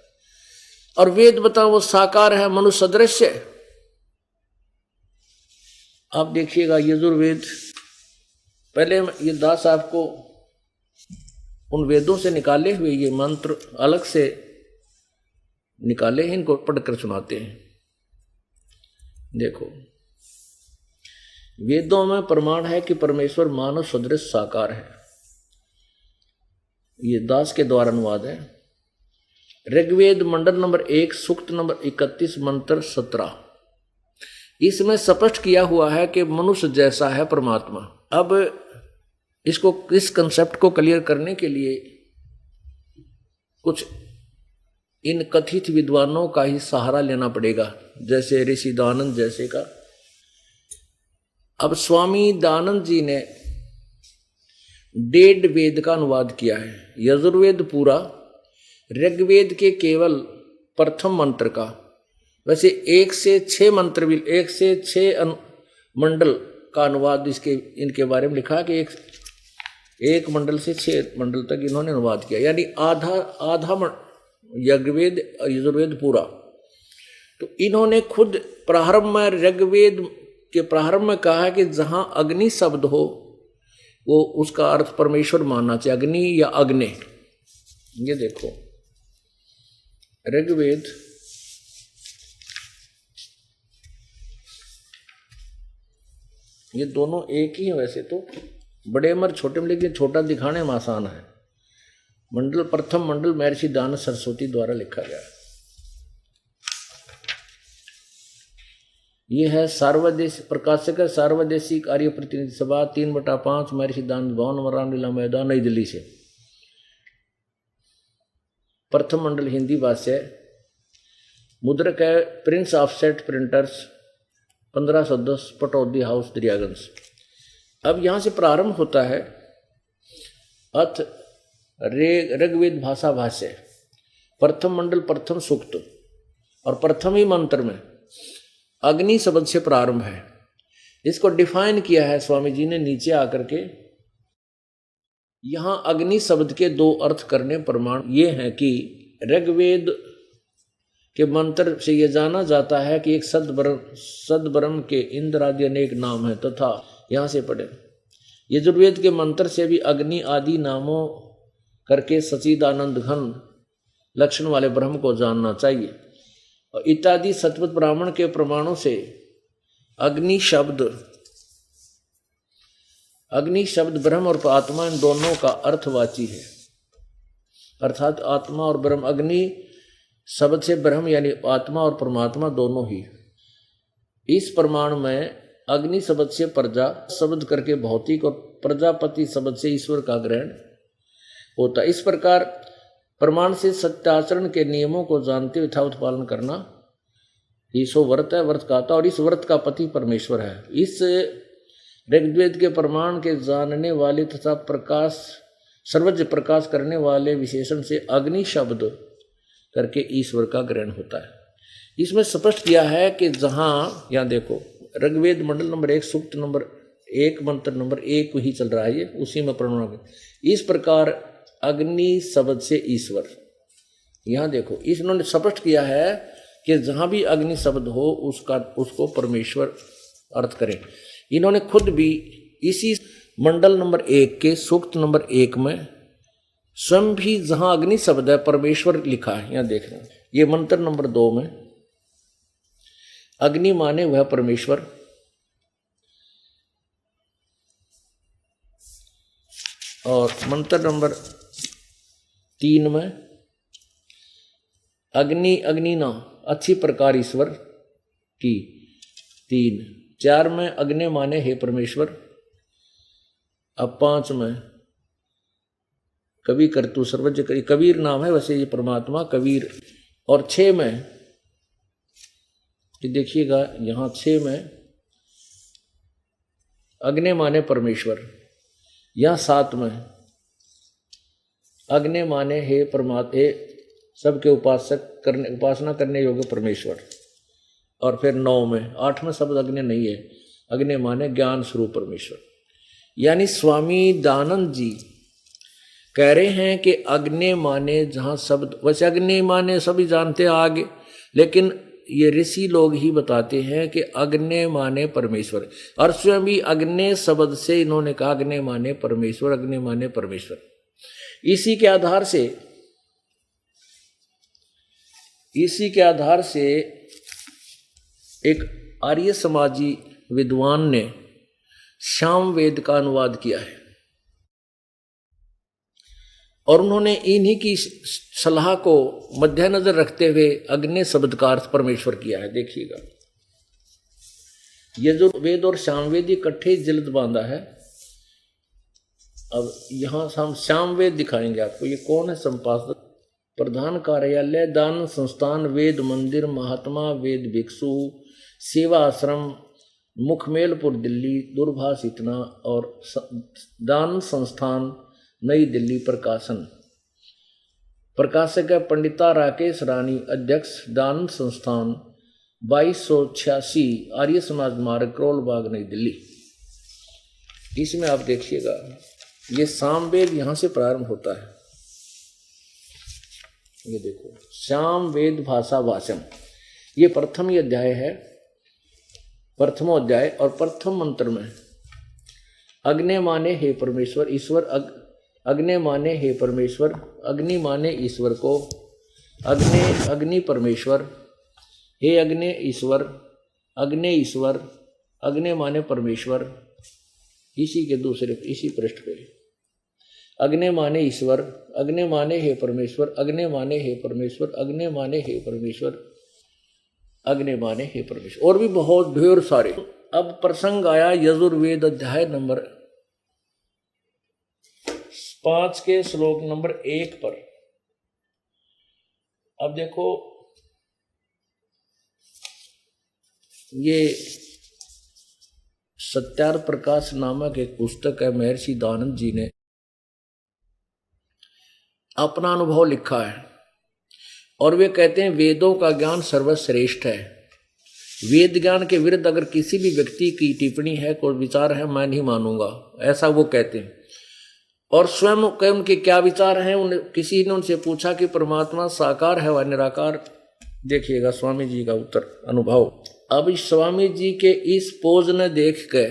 और वेद बताओ वो साकार है, मनुष्य सदृश है। आप देखिएगा यजुर्वेद, पहले ये दास आपको उन वेदों से निकाले हुए ये मंत्र अलग से निकाले हैं, इनको पढ़कर सुनाते हैं। देखो, वेदों में प्रमाण है कि परमेश्वर मानव सदृश साकार है। ये दास के द्वारा अनुवाद है। ऋग्वेद मंडल नंबर 1 सूक्त नंबर 31 मंत्र 17, इसमें स्पष्ट किया हुआ है कि मनुष्य जैसा है परमात्मा। अब इस कंसेप्ट को क्लियर करने के लिए कुछ इन कथित विद्वानों का ही सहारा लेना पड़ेगा, जैसे ऋषि दानंद जैसे का। अब स्वामी दानंद जी ने 1.5 वेद का अनुवाद किया है, यजुर्वेद पूरा, ऋग्वेद के केवल प्रथम मंत्र का। वैसे 1 से 6 मंत्र भी, 1 से 6 मंडल का अनुवाद इनके बारे में लिखा कि एक मंडल से 6 मंडल तक इन्होंने अनुवाद किया, यानी आधा यजुर्वेद पूरा। तो इन्होंने खुद प्रारंभ में, ऋग्वेद के प्रारंभ में कहा है कि जहां अग्नि शब्द हो वो उसका अर्थ परमेश्वर मानना चाहिए, अग्नि या अग्नि। ये देखो ऋग्वेद ये दोनों एक ही है वैसे तो, बड़े अमर छोटे में, लेकिन छोटा दिखाने में आसान है। मंडल प्रथम मंडल महर्षि दानंद सरस्वती द्वारा लिखा गया है। ये है सार्वदेशिक प्रकाशक, सार्वदेशिक आर्य प्रतिनिधि सभा 3/5 महर्षि दानंद भवन रामलीला मैदान नई दिल्ली से। प्रथम मंडल हिंदी भाष्य, मुद्रक है Prince offset printers 1510 Pataudi house Daryaganj. अब यहाँ से प्रारंभ होता है, अथ ऋग्वेद भाषा भाष्य, प्रथम मंडल प्रथम सूक्त और प्रथम ही मंत्र में अग्नि शब्द से प्रारंभ है। इसको डिफाइन किया है स्वामी जी ने नीचे आकर के। यहां अग्नि शब्द के दो अर्थ करने प्रमाण ये हैं कि ऋग्वेद के मंत्र से यह जाना जाता है कि एक सद्ब्रह्म के इंद्र आदि अनेक नाम है तथा यहां से पढ़े। यजुर्वेद के मंत्र से भी अग्नि आदि नामों करके सच्चिदानंद घन लक्षण वाले ब्रह्म को जानना चाहिए। और इत्यादि सतपथ ब्राह्मण के प्रमाणों से अग्नि शब्द ब्रह्म और आत्मा इन दोनों का अर्थवाची है, अर्थात आत्मा और ब्रह्म। अग्नि शब्द से ब्रह्म यानी आत्मा और परमात्मा दोनों ही। इस प्रमाण में अग्नि शब्द से प्रजा शब्द करके भौतिक और प्रजापति शब्द से ईश्वर का ग्रहण होता। इस प्रकार प्रमाण से सत्याचरण के नियमों को जानते हुए यथावत पालन करना ही सो व्रत है, व्रत कहता। और इस व्रत का पति परमेश्वर है। इस ऋग्वेद के प्रमाण के जानने वाले तथा प्रकाश सर्वज्ञ प्रकाश करने वाले विशेषण से अग्नि शब्द करके ईश्वर का ग्रहण होता है। इसमें स्पष्ट किया है कि जहां यहां देखो ऋग्वेद मंडल नंबर 1 सूक्त नंबर 1 मंत्र नंबर 1 ही चल रहा है, ये उसी में प्रमाण। इस प्रकार अग्नि शब्द से ईश्वर, यहां देखो इन्होंने स्पष्ट किया है कि जहां भी अग्नि शब्द हो उसको परमेश्वर अर्थ करें। इन्होंने खुद भी इसी मंडल नंबर 1 के सूक्त नंबर 1 में स्वयं भी जहां अग्नि शब्द है परमेश्वर लिखा है। यहां देखना ये मंत्र नंबर 2 में अग्नि माने वह परमेश्वर, और मंत्र नंबर 3 में अग्नि ना अच्छी प्रकार ईश्वर की 3। 4 में अग्नि माने हे परमेश्वर। अब 5 में कवि करतु सर्वज्ञ करी, कबीर नाम है वैसे ये परमात्मा कबीर। और 6 में ये देखिएगा यहां 6 में अग्नि माने परमेश्वर। यहां 7 में अग्नि माने हे परमात्मा, सबके उपासना करने योग्य परमेश्वर। और फिर 9 में 8 में शब्द अग्नि नहीं है, अग्नि माने ज्ञान स्वरूप परमेश्वर। यानी स्वामी दानंद जी कह रहे हैं कि अग्नि माने जहां शब्द, वैसे अग्नि माने सभी जानते हैं आगे, लेकिन ये ऋषि लोग ही बताते हैं कि अग्नि माने परमेश्वर। और स्वयं भी अग्नि शब्द से इन्होंने कहा अग्नि माने परमेश्वर, अग्नि माने परमेश्वर। इसी के आधार से एक आर्य समाजी विद्वान ने सामवेद का अनुवाद किया है और उन्होंने इन्हीं की सलाह को मद्देनजर रखते हुए अग्नि शब्द का अर्थ परमेश्वर किया है। देखिएगा ये जो वेद और सामवेद इकट्ठे जल्द बांधा है। अब यहां हम सामवेद दिखाएंगे आपको। ये कौन है संपादक? प्रधान कार्यालय दान संस्थान वेद मंदिर महात्मा वेद भिक्षु सेवा आश्रम मुखमेलपुर दिल्ली दूरभाष इतना और दान संस्थान नई दिल्ली प्रकाशन। प्रकाशक है पंडिता राकेश रानी, अध्यक्ष दान संस्थान 2286 आर्य समाज मार्ग करोल बाग नई दिल्ली। इसमें आप देखिएगा ये सामवेद यहां से प्रारंभ होता है। ये देखो सामवेद भाषा भाषण, ये प्रथम ही अध्याय है, प्रथमोध्याय। और प्रथम मंत्र में अग्नि माने हे परमेश्वर, ईश्वर अग्नि माने हे परमेश्वर, अग्नि माने ईश्वर को, अग्नि परमेश्वर, हे अग्नि ईश्वर, अग्नि ईश्वर, अग्नि माने परमेश्वर। इसी के दूसरे इसी पृष्ठ पे अग्नि माने ईश्वर, अग्नि माने हे परमेश्वर, अग्नि माने हे परमेश्वर, अग्नि माने हे परमेश्वर, अग्नि माने हे परमेश्वर। और भी बहुत ढेर सारे। अब प्रसंग आया यजुर्वेद अध्याय नंबर 5 के श्लोक नंबर 1 पर। अब देखो ये सत्यार्थ प्रकाश नामक एक पुस्तक है, महर्षि दानंद जी ने अपना अनुभव लिखा है और वे कहते हैं वेदों का ज्ञान सर्वश्रेष्ठ है। वेद ज्ञान के विरुद्ध अगर किसी भी व्यक्ति की टिप्पणी है, कोई विचार है, मैं नहीं मानूंगा, ऐसा वो कहते हैं। और स्वयं के उनके क्या विचार हैं, किसी ने उनसे पूछा कि परमात्मा साकार है व निराकार। देखिएगा स्वामी जी का उत्तर अनुभव। अब स्वामी जी के इस पोज ने देख के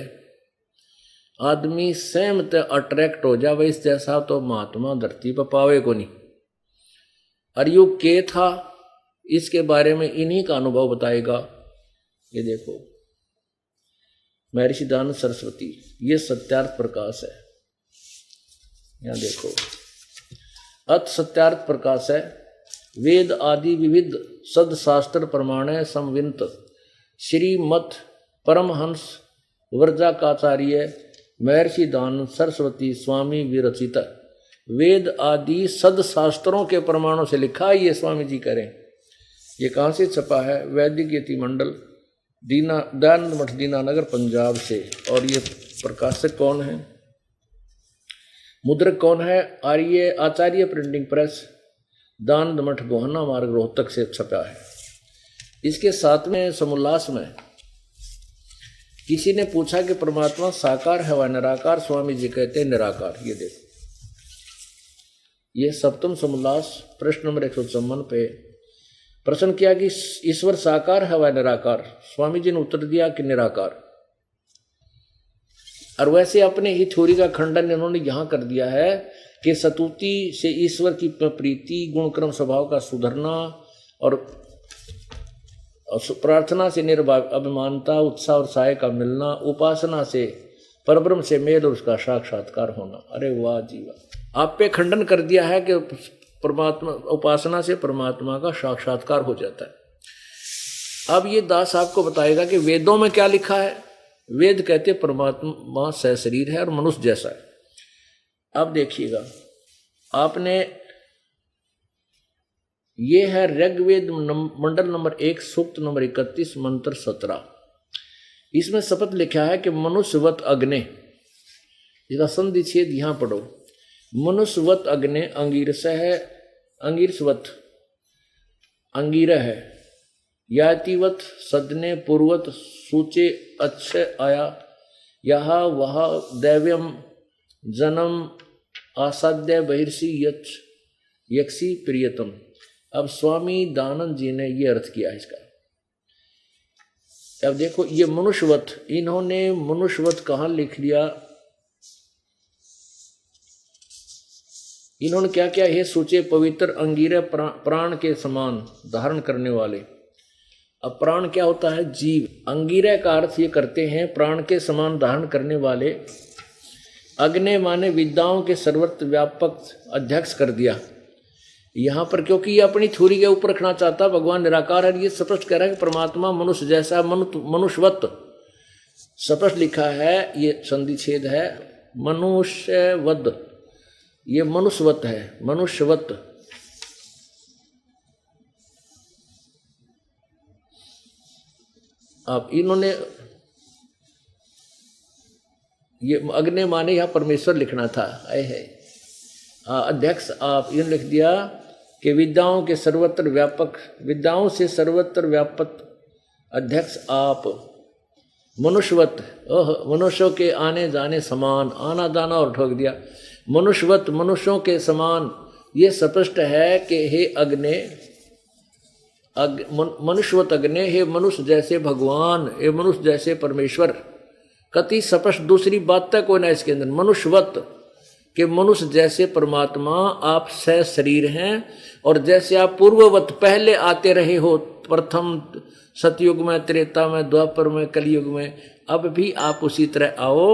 आदमी स्वयं तो अट्रैक्ट हो जावे, इस जैसा तो महात्मा धरती पर पावे को नहीं। और यू के था, इसके बारे में इन्हीं का अनुभव बताएगा। ये देखो महर्षि दयानंद सरस्वती, ये सत्यार्थ प्रकाश है। यहां देखो अत सत्यार्थ प्रकाश है। वेद आदि विविध सद शास्त्र प्रमाण समविंत श्रीमत परमहंस वर्जाकाचार्य महर्षि दयानंद सरस्वती स्वामी विरचित। वेद आदि सद शास्त्रों के प्रमाणों से लिखा है, ये स्वामी जी करें। ये कहाँ से छपा है? वैदिक यति मंडल दयानंद मठ दीनानगर पंजाब से। और ये प्रकाशक कौन है, मुद्रक कौन है? आचार्य प्रिंटिंग प्रेस, दयानंद मठ गोहाना मार्ग रोहतक से छपा है। इसके साथ में समोल्लास में किसी ने पूछा कि परमात्मा साकार है व निराकार? स्वामी जी कहते हैं निराकार। ये देखो ये सप्तम समोल्लास प्रश्न नंबर 154 पे प्रश्न किया कि ईश्वर साकार है व निराकार? स्वामी जी ने उत्तर दिया कि निराकार। और वैसे अपने ही थ्योरी का खंडन इन्होंने यहां कर दिया है कि स्तुति से ईश्वर की प्रीति, गुणक्रम स्वभाव का सुधरना और प्रार्थना से निर्भिमानता, उत्साह और सहाय का मिलना, उपासना से परब्रह्म से मेल और उसका साक्षात्कार होना। अरे वाह जी वाह, आप पे खंडन कर दिया है कि परमात्मा, उपासना से परमात्मा का साक्षात्कार हो जाता है। अब ये दास आपको बताएगा कि वेदों में क्या लिखा है। वेद कहते परमात्मा सशरीर है और मनुष्य जैसा है। अब देखिएगा, आपने ये है ऋग्वेद मंडल नंबर 1 सूक्त नंबर 31 मंत्र 17। इसमें शपथ लिखा है कि मनुष्यवत अग्नि, इसका संधि छेद यहां पढ़ो। मनुष्यवत अग्नि अंगीरस है, अंगीरसवत अंगीर है, यातिवत सदने पूर्वत सूचे अच्छे आया, यहा वह दैव्यम जन्म आसाध्य बहिर्षि यक्षी प्रियतम। अब स्वामी दयानंद जी ने ये अर्थ किया इसका। अब देखो ये मनुष्यवत, इन्होंने मनुष्यवत कहाँ लिख दिया? इन्होंने क्या क्या है? सोचे पवित्र अंगीर प्राण के समान धारण करने वाले। अब प्राण क्या होता है? जीव। अंगीरा का अर्थ ये करते हैं प्राण के समान धारण करने वाले। अग्नि माने विद्याओं के सर्वत्र व्यापक अध्यक्ष कर दिया यहाँ पर, क्योंकि ये अपनी थ्योरी के ऊपर रखना चाहता भगवान निराकार है। ये स्पष्ट कह रहा है कि परमात्मा मनुष्य जैसा, मनुष्यवत स्पष्ट लिखा है। ये संधि छेद है, मनुष्यवद, ये मनुष्यवत है, मनुष्यवत। अब इन्होंने ये अग्नि माने यहां परमेश्वर लिखना था, है अध्यक्ष। आप इन्होंने लिख दिया कि विद्याओं के सर्वत्र व्यापक, विद्याओं से सर्वत्र व्यापक अध्यक्ष आप, मनुष्यवत, मनुष्यों के आने जाने समान, आना जाना और ठोक दिया, मनुष्यवत मनुष्यों के समान। ये स्पष्ट है कि हे अग्नि, मनुष्यवत अग्नि, हे मनुष्य जैसे भगवान, हे मनुष्य जैसे परमेश्वर। कति स्पष्ट दूसरी बात तक कोई ना इसके अंदर। मनुष्यवत कि मनुष्य जैसे परमात्मा आप सह शरीर हैं, और जैसे आप पूर्ववत पहले आते रहे हो, प्रथम सतयुग में, त्रेता में, द्वापर में, कलयुग में, अब भी आप उसी तरह आओ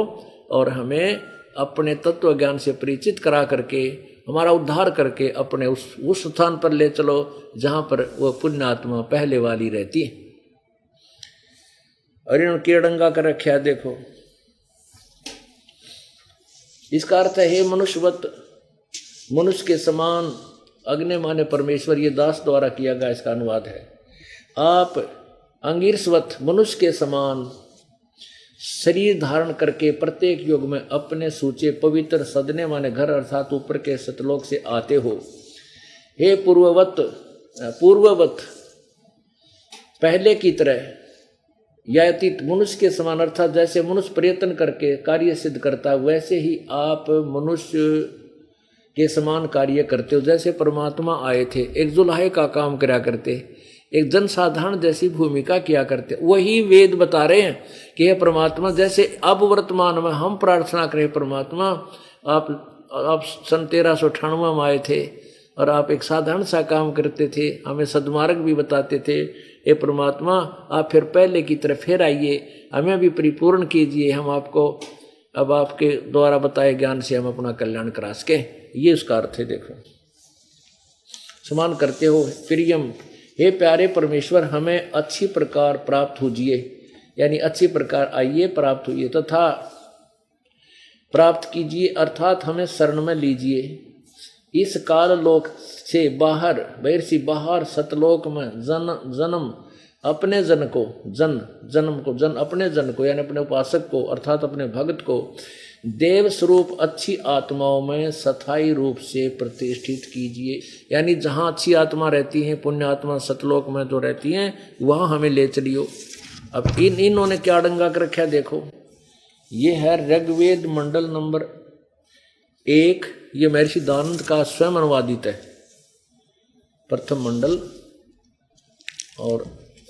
और हमें अपने तत्व ज्ञान से परिचित करा करके, हमारा उद्धार करके अपने उस स्थान पर ले चलो जहां पर वो पुण्यात्मा पहले वाली रहती है। और इन्होंने केड़ंगा कर रखा, देखो इसका अर्थ है मनुष्यवत, मनुष्य के समान, अग्नि माने परमेश्वर। ये दास द्वारा किया गया इसका अनुवाद है। आप अंगीरसवत, मनुष्य के समान शरीर धारण करके प्रत्येक युग में अपने सूचे पवित्र सदने माने घर अर्थात ऊपर के सतलोक से आते हो। हे पूर्ववत पहले की तरह या अतीत मनुष्य के समान, अर्थात जैसे मनुष्य प्रयत्न करके कार्य सिद्ध करता है वैसे ही आप मनुष्य के समान कार्य करते हो। जैसे परमात्मा आए थे, एक जुलाहे का काम करा करते, एक जनसाधारण जैसी भूमिका किया करते, वही वेद बता रहे हैं कि हे परमात्मा, जैसे अब वर्तमान में हम प्रार्थना करें परमात्मा, आप सन 1398 में आए थे और आप एक साधारण सा काम करते थे, हमें सद्मार्ग भी बताते थे। हे परमात्मा, आप फिर पहले की तरफ फिर आइए, हमें भी परिपूर्ण कीजिए, हम आपको अब आपके द्वारा बताए ज्ञान से हम अपना कल्याण करा सके। ये उसका अर्थ है। देखो, समान करते हो प्रियम, हे प्यारे परमेश्वर, हमें अच्छी प्रकार प्राप्त होजिए, यानी अच्छी प्रकार आइए प्राप्त होइए, तथा प्राप्त कीजिए अर्थात हमें शरण में लीजिए। इस काल लोक से बाहर, बैर से बाहर सतलोक में जन्म अपने जन को, जन अपने जन को, यानी अपने उपासक को अर्थात अपने भक्त को देव स्वरूप अच्छी आत्माओं में स्थायी रूप से प्रतिष्ठित कीजिए। यानी जहाँ अच्छी आत्मा रहती हैं, पुण्य आत्मा सतलोक में जो रहती हैं, वहाँ हमें ले चलियो। अब इन्होंने क्या डंगा कर रखा है, देखो, ये है ऋग्वेद मंडल नंबर 1, ये महर्षि दानंद का स्वयं अनुवादित है, प्रथम मंडल, और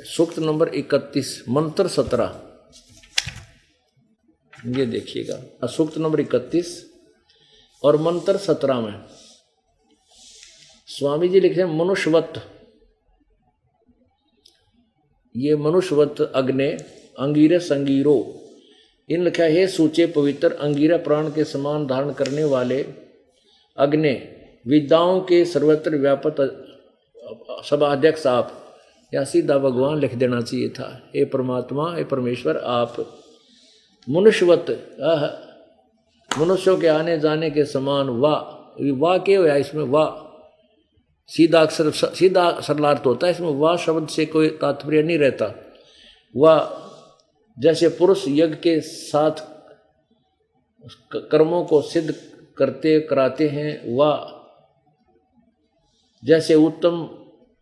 सूक्त नंबर 31 मंत्र 17, ये देखिएगा, सूक्त नंबर 31 और मंत्र 17 में स्वामी जी लिखे हैं मनुष्यवत, ये मनुष्यवत अग्ने अंगीरस अंगीरो, इन लिखा है सूचे पवित्र अंगीरा प्राण के समान धारण करने वाले अग्नि, विद्याओं के सर्वत्र व्यापक सभाध्यक्ष आप, या सीधा भगवान लिख देना चाहिए था। हे परमात्मा, हे परमेश्वर, आप मनुष्यवत, मनुष्यों के आने जाने के समान, वाह के हुआ इसमें, वाह सीधा अक्षर, सीधा सरलार्थ होता है इसमें, वाह शब्द से कोई तात्पर्य नहीं रहता। वाह जैसे पुरुष यज्ञ के साथ कर्मों को सिद्ध करते कराते हैं, वाह जैसे उत्तम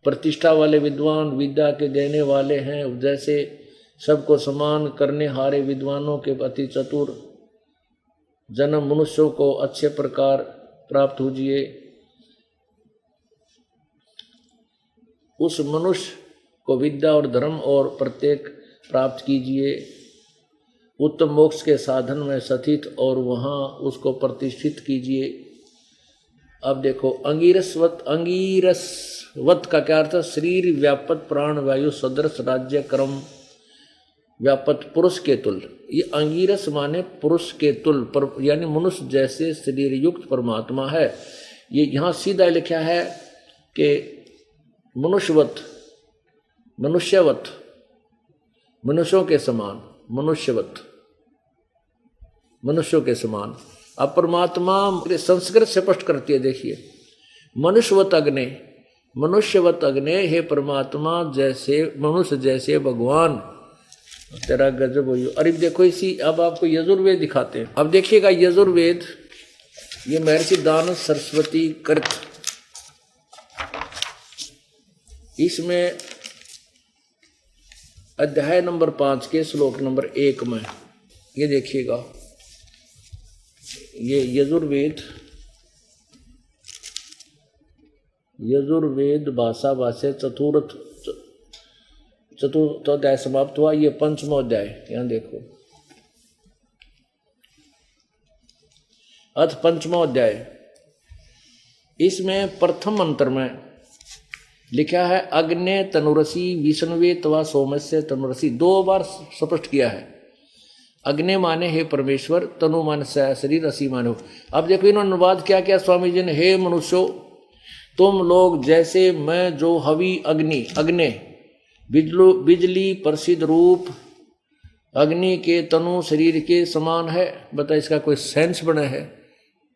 प्रतिष्ठा वाले विद्वान विद्या के देने वाले हैं, जैसे सबको समान करने हारे विद्वानों के अति चतुर जन्म मनुष्यों को अच्छे प्रकार प्राप्त होजिए। उस मनुष्य को विद्या और धर्म और प्रत्येक प्राप्त कीजिए, उत्तम मोक्ष के साधन में स्थित और वहाँ उसको प्रतिष्ठित कीजिए। अब देखो, अंगीरसवत का क्या अर्थ है? शरीर व्यापक प्राण वायु सदृश राज्य कर्म व्यापक पुरुष के तुल। ये अंगीरस माने पुरुष के तुल पर, यानी मनुष्य जैसे शरीर युक्त परमात्मा है। ये यहाँ सीधा लिखा है कि मनुष्यवत, मनुष्यों के समान, मनुष्यों के समान। अब परमात्मा संस्कृत से स्पष्ट करती है, देखिए, मनुष्यवत अग्ने, हे परमात्मा, जैसे मनुष्य जैसे भगवान, तेरा गजब हो। अरे देखो, इसी अब आपको यजुर्वेद दिखाते हैं। अब देखिएगा यजुर्वेद, ये महर्षि दानव सरस्वती कृत, इसमें अध्याय नंबर 5 के श्लोक नंबर 1 में ये देखिएगा, ये यजुर्वेद भाषा भाष्य चतुर्थ अध्याय समाप्त हुआ। ये 5वां अध्याय, यहां देखो, अथ 5वां अध्याय। इसमें प्रथम मंत्र में लिखा है अग्ने तनुरसी विष्णुवे तवा सोमस्य तनुरसी, 2 बार स्पष्ट किया है। अग्नि माने हे परमेश्वर, तनु माने शरीर, रसी माने हो। अब देखो इन्होंने अनुवाद क्या किया स्वामी जी ने, हे मनुष्यों, तुम लोग जैसे मैं जो हवि अग्नि बिजली प्रसिद्ध रूप अग्नि के तनु शरीर के समान है। बता, इसका कोई सेंस बना है?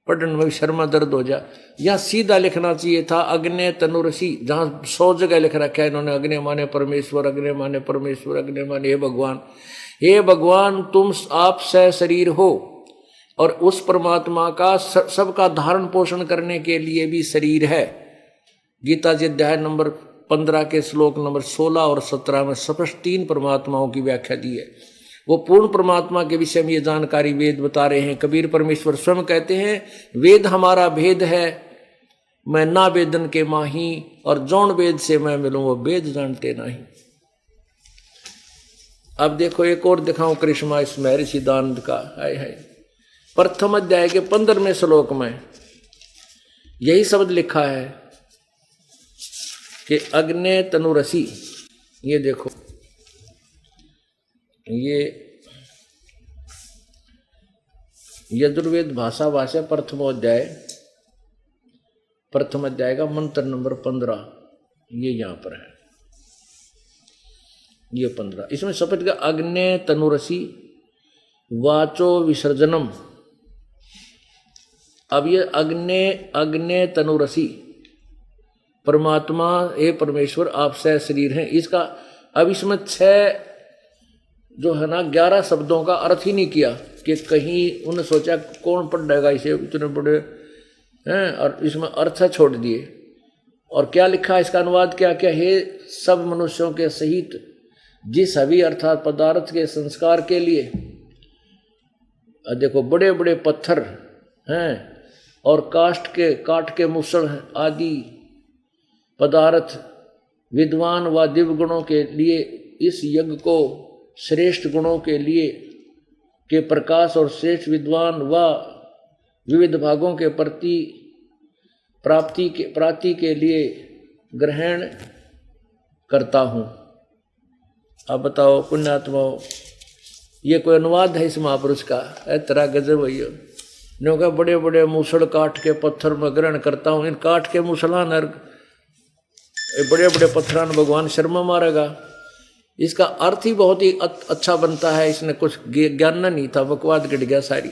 पढ़ने में शर्मा दर्द हो जा। यहाँ सीधा लिखना चाहिए था अग्नि तनुरसी, जहाँ 100 जगह लिख रखा है इन्होंने अग्नि माने परमेश्वर, अग्नि माने परमेश्वर, अग्नि माने हे भगवान। हे भगवान, तुम आप सह शरीर हो और उस परमात्मा का सबका धारण पोषण करने के लिए भी शरीर है। गीता जी अध्याय नंबर 15 के श्लोक नंबर 16 और 17 में स्पष्ट 3 परमात्माओं की व्याख्या दी है। वो पूर्ण परमात्मा के विषय में ये जानकारी वेद बता रहे हैं। कबीर परमेश्वर स्वयं कहते हैं वेद हमारा भेद है, मैं ना वेदन के माही, और जौन वेद से मैं मिलूं वो वेद जानते नहीं। अब देखो एक और दिखाऊं करिश्मा इस महर्षि दानंद का। है प्रथम अध्याय के 15वें श्लोक में यही शब्द लिखा है कि अग्ने तनुरसी। ये देखो ये यजुर्वेद भाषा प्रथम अध्याय का मंत्र नंबर 15 ये यहां पर है। ये 15 इसमें शपथ का अग्ने तनुरसी वाचो विसर्जनम। अब ये अग्ने तनुरसी परमात्मा हे परमेश्वर आप सह शरीर हैं। इसका अब इसमें 6 जो है ना 11 शब्दों का अर्थ ही नहीं किया कि कहीं उन्होंने सोचा कौन पढ़ेगा इसे इतने बड़े हैं, और इसमें अर्थ छोड़ दिए। और क्या लिखा इसका अनुवाद क्या क्या है, सब मनुष्यों के सहित जिस हवि अर्थात पदार्थ के संस्कार के लिए देखो बड़े बड़े पत्थर हैं और काठ के मुसड़ आदि पदार्थ विद्वान व दिव्य गुणों के लिए इस यज्ञ को श्रेष्ठ गुणों के लिए के प्रकाश और श्रेष्ठ विद्वान व विविध भागों के प्रति प्राप्ति के लिए ग्रहण करता हूँ। अब बताओ पुण्यात्माओं, ये कोई अनुवाद है इस महापुरुष का? तेरा गजब भैया नो का बड़े बड़े मूसड़ काठ के पत्थर में ग्रहण करता हूँ। इन काठ के मूसलान और बड़े बड़े पत्थरान भगवान शर्मा मारेगा। इसका अर्थ ही बहुत ही अच्छा बनता है। इसने कुछ ज्ञान नहीं था, बकवाद गिर गया सारी।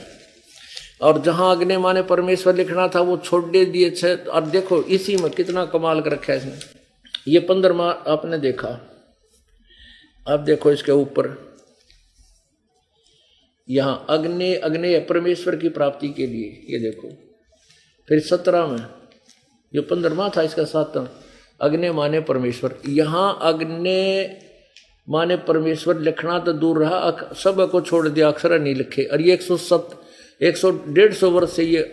और जहां अग्नि माने परमेश्वर लिखना था वो छोड़ दे दिए छे। और देखो इसी में कितना कमाल कर रखा है इसने। ये 15वां आपने देखा। अब देखो इसके ऊपर यहाँ अग्नि परमेश्वर की प्राप्ति के लिए, ये देखो। फिर 17 में ये 15वां था, इसका 7वां अग्नि माने परमेश्वर। यहाँ अग्नि माने परमेश्वर लिखना तो दूर रहा, सब को छोड़ दिया, अक्षर नहीं लिखे। और ये 150 वर्ष से ये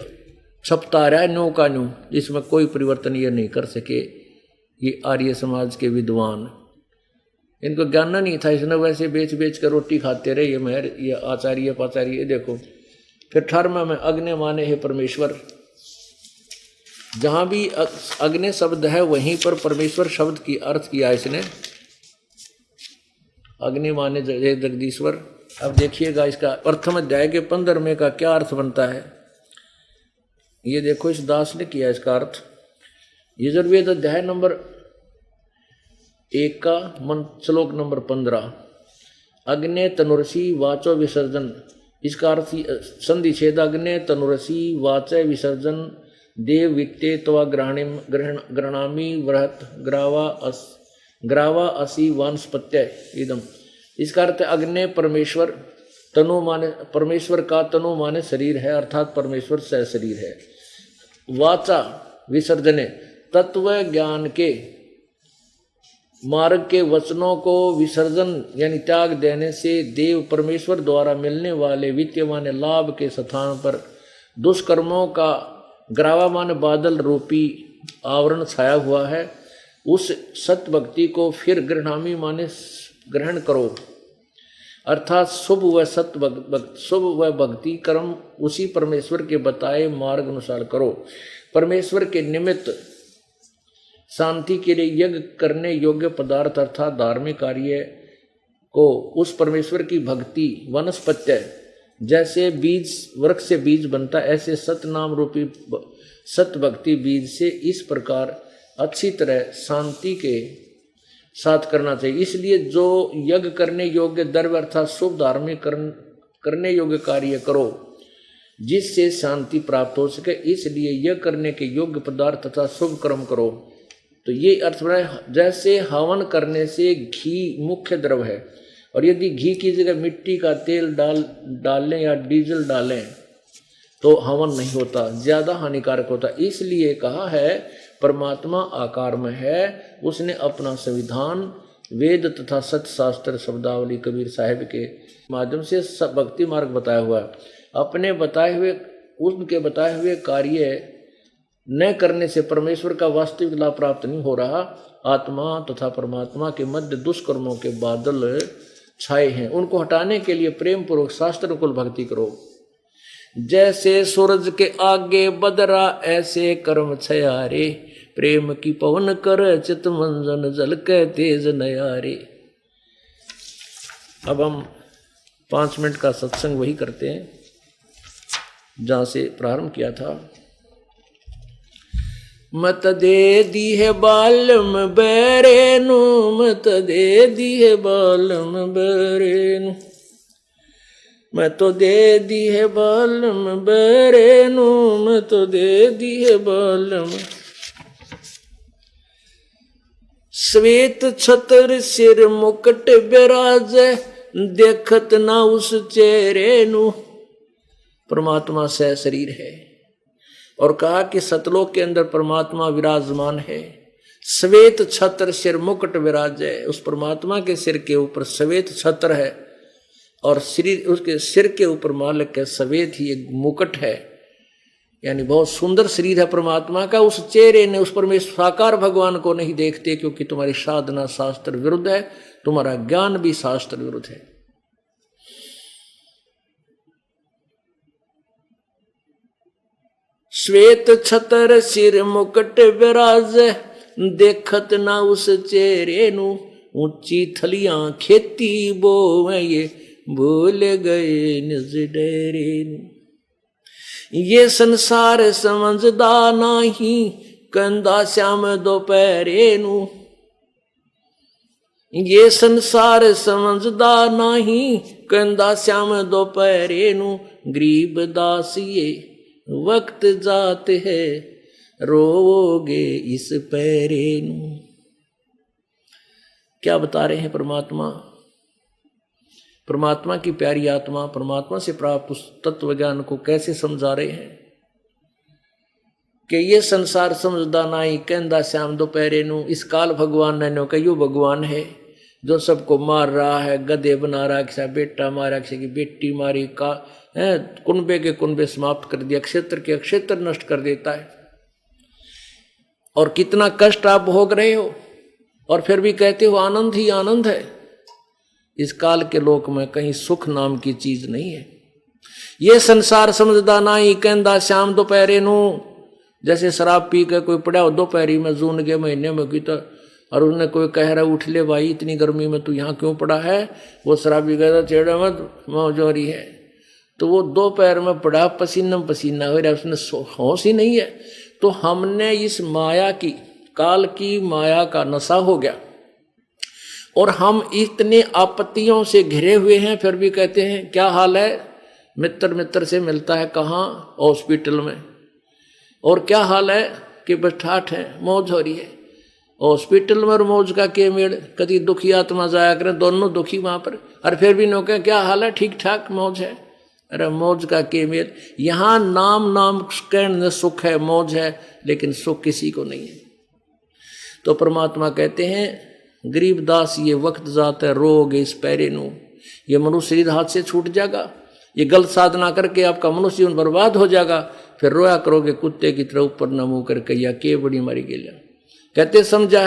छपता रहा है न्यू का न्यू, इसमें कोई परिवर्तन ये नहीं कर सके ये आर्य समाज के विद्वान। इनको ज्ञान नहीं था, इसने वैसे बेच बेच कर रोटी खाते रहे ये आचार्य पाचार्य। देखो फिर 18वां में अग्नि माने है परमेश्वर। जहां भी अग्नि शब्द है वहीं पर परमेश्वर शब्द की अर्थ किया इसने। अग्नि माने जय जगदीश्वर। अब देखिएगा इसका प्रथम अध्याय के 15वें का क्या अर्थ बनता है। ये देखो इस दास ने किया इसका अर्थ। यजुर्वेद अध्याय नंबर 1 का श्लोक नंबर 15 अग्नि तनुरसी वाचो विसर्जन। इसका अर्थ संधि छेद अग्नि तनुरसी वाचय विसर्जन देव वित्ते तवा ग्रहणामी वृहत ग्रावा असी वानस्पत्य इदम। इसका अर्थ अग्नि परमेश्वर तनु माने परमेश्वर का तनु माने शरीर है, अर्थात परमेश्वर सह शरीर है। वाचा विसर्जने तत्व ज्ञान के मार्ग के वचनों को विसर्जन यानी त्याग देने से देव परमेश्वर द्वारा मिलने वाले वित्तीयमान लाभ के स्थान पर दुष्कर्मों का ग्रावामान बादल रूपी आवरण छाया हुआ है। उस सत्य भक्ति को फिर गृहणामी माने ग्रहण करो, अर्थात शुभ व भक्ति कर्म उसी परमेश्वर के बताए मार्ग अनुसार करो। परमेश्वर के निमित्त शांति के लिए यज्ञ करने योग्य पदार्थ अर्थात धार्मिक कार्य को उस परमेश्वर की भक्ति वनस्पत्य जैसे बीज वृक्ष से बीज बनता ऐसे सत्य नाम रूपी सत्य भक्ति बीज से इस प्रकार अच्छी तरह शांति के साथ करना चाहिए। इसलिए जो यज्ञ करने योग्य द्रव्य अर्थात शुभ धार्मिक करने योग्य कार्य करो जिससे शांति प्राप्त हो सके, इसलिए यज्ञ करने के योग्य पदार्थ तथा शुभ कर्म करो। तो ये अर्थ बनाए जैसे हवन करने से घी मुख्य द्रव्य है और यदि घी की जगह मिट्टी का तेल डालें या डीजल डालें तो हवन नहीं होता, ज्यादा हानिकारक होता। इसलिए कहा है परमात्मा आकार में है। उसने अपना संविधान वेद तथा सत्य शास्त्र शब्दावली कबीर साहिब के माध्यम से सब भक्ति मार्ग बताया हुआ है। अपने बताए हुए उनके बताए हुए कार्य न करने से परमेश्वर का वास्तविक लाभ प्राप्त नहीं हो रहा। आत्मा तथा परमात्मा के मध्य दुष्कर्मों के बादल छाए हैं, उनको हटाने के लिए प्रेम पूर्वक शास्त्र कुल भक्ति करो। जैसे सूरज के आगे बदरा ऐसे कर्म छयारे, प्रेम की पवन कर चित मंजन जल के तेज नयारे। अब हम 5 मिनट का सत्संग वही करते हैं जहां से प्रारंभ किया था। मत दे दी है बालम बेरेनु, मत दे दी है बालम बेरेनु, मैं तो दे दी है बालम बेरेनु, मैं तो दे दी है बालम। श्वेत छतर सिर मुकुट बिराज, देखत ना उस चेहरे नु। परमात्मा सह शरीर है और कहा कि सतलोक के अंदर परमात्मा विराजमान है। श्वेत छत्र सिर मुकुट विराज है, उस परमात्मा के सिर के ऊपर श्वेत छत्र है और शरीर उसके सिर के ऊपर मालिक के श्वेत ही एक मुकुट है, यानी बहुत सुंदर शरीर है परमात्मा का। उस चेहरे ने उस परमेश्वर साकार भगवान को नहीं देखते, क्योंकि तुम्हारी साधना शास्त्र विरुद्ध है, तुम्हारा ज्ञान भी शास्त्र विरुद्ध है। श्वेत छतर सिर मुकुट विराज, देखत ना उस चेहरे नु। ऊंची थलियां खेती बोवे ये, भूल गए निज डेरे नु। ये संसार समझदा नाही, कंदा श्याम दोपहरे नु। ये संसार समझदा नाही, कंदा श्याम दोपहरे नु। गरीब दास ये वक्त जाते है, रोगे इस पैरे नु। क्या बता रहे हैं परमात्मा? परमात्मा की प्यारी आत्मा परमात्मा से प्राप्त उस तत्व ज्ञान को कैसे समझा रहे हैं कि ये संसार समझदा नाई, कहंदा श्याम दोपहरे नु। इस काल भगवान ने नो कहियो भगवान है जो सबको मार रहा है, गधे बना रहा है, किसी बेटा मारा, किसी की बेटी मारी, का कुनबे के कुनबे समाप्त कर दिया, क्षेत्र के क्षेत्र नष्ट कर देता है। और कितना कष्ट आप भोग रहे हो और फिर भी कहते हो आनंद ही आनंद है। इस काल के लोक में कहीं सुख नाम की चीज नहीं है। ये संसार समझदा नाई, कहंदा श्याम दोपहरे नु। जैसे शराब पी के कोई पड़ा हो दोपहरी में, जून के महीने में की तो, और उसने कोई कह रहा उठ ले भाई इतनी गर्मी में तू यहाँ क्यों पड़ा है, वो शराबी कहता चेड़ा मत मौज हो रही है। तो वो दोपहर में पड़ा पसीना पसीना हो रहा, उसने होश ही नहीं है। तो हमने इस माया की, काल की माया का नशा हो गया और हम इतने आपत्तियों से घिरे हुए हैं, फिर भी कहते हैं क्या हाल है। मित्र मित्र से मिलता है कहाँ, हॉस्पिटल में। और क्या हाल है कि बस ठाठ है, मौज हो रही है। हॉस्पिटल में और मौज का के मेड़, कभी दुखी आत्मा जाया करें, दोनों दुखी वहां पर, और फिर भी नौके क्या हाल है, ठीक ठाक मौज है। अरे मौज का के मेड़, यहाँ नाम नाम कहने सुख है, मौज है, लेकिन सुख किसी को नहीं है। तो परमात्मा कहते हैं गरीब दास ये वक्त जाता है, रोगे इस पैरे नु। ये मनुष्य शरीर हाथ से छूट जाएगा, ये गलत साधना करके आपका मनुष्य जीवन बर्बाद हो जाएगा। फिर रोया करोगे कुत्ते की तरह ऊपर न मुंह करके, या के बड़ी मारी गेलिया। कहते समझा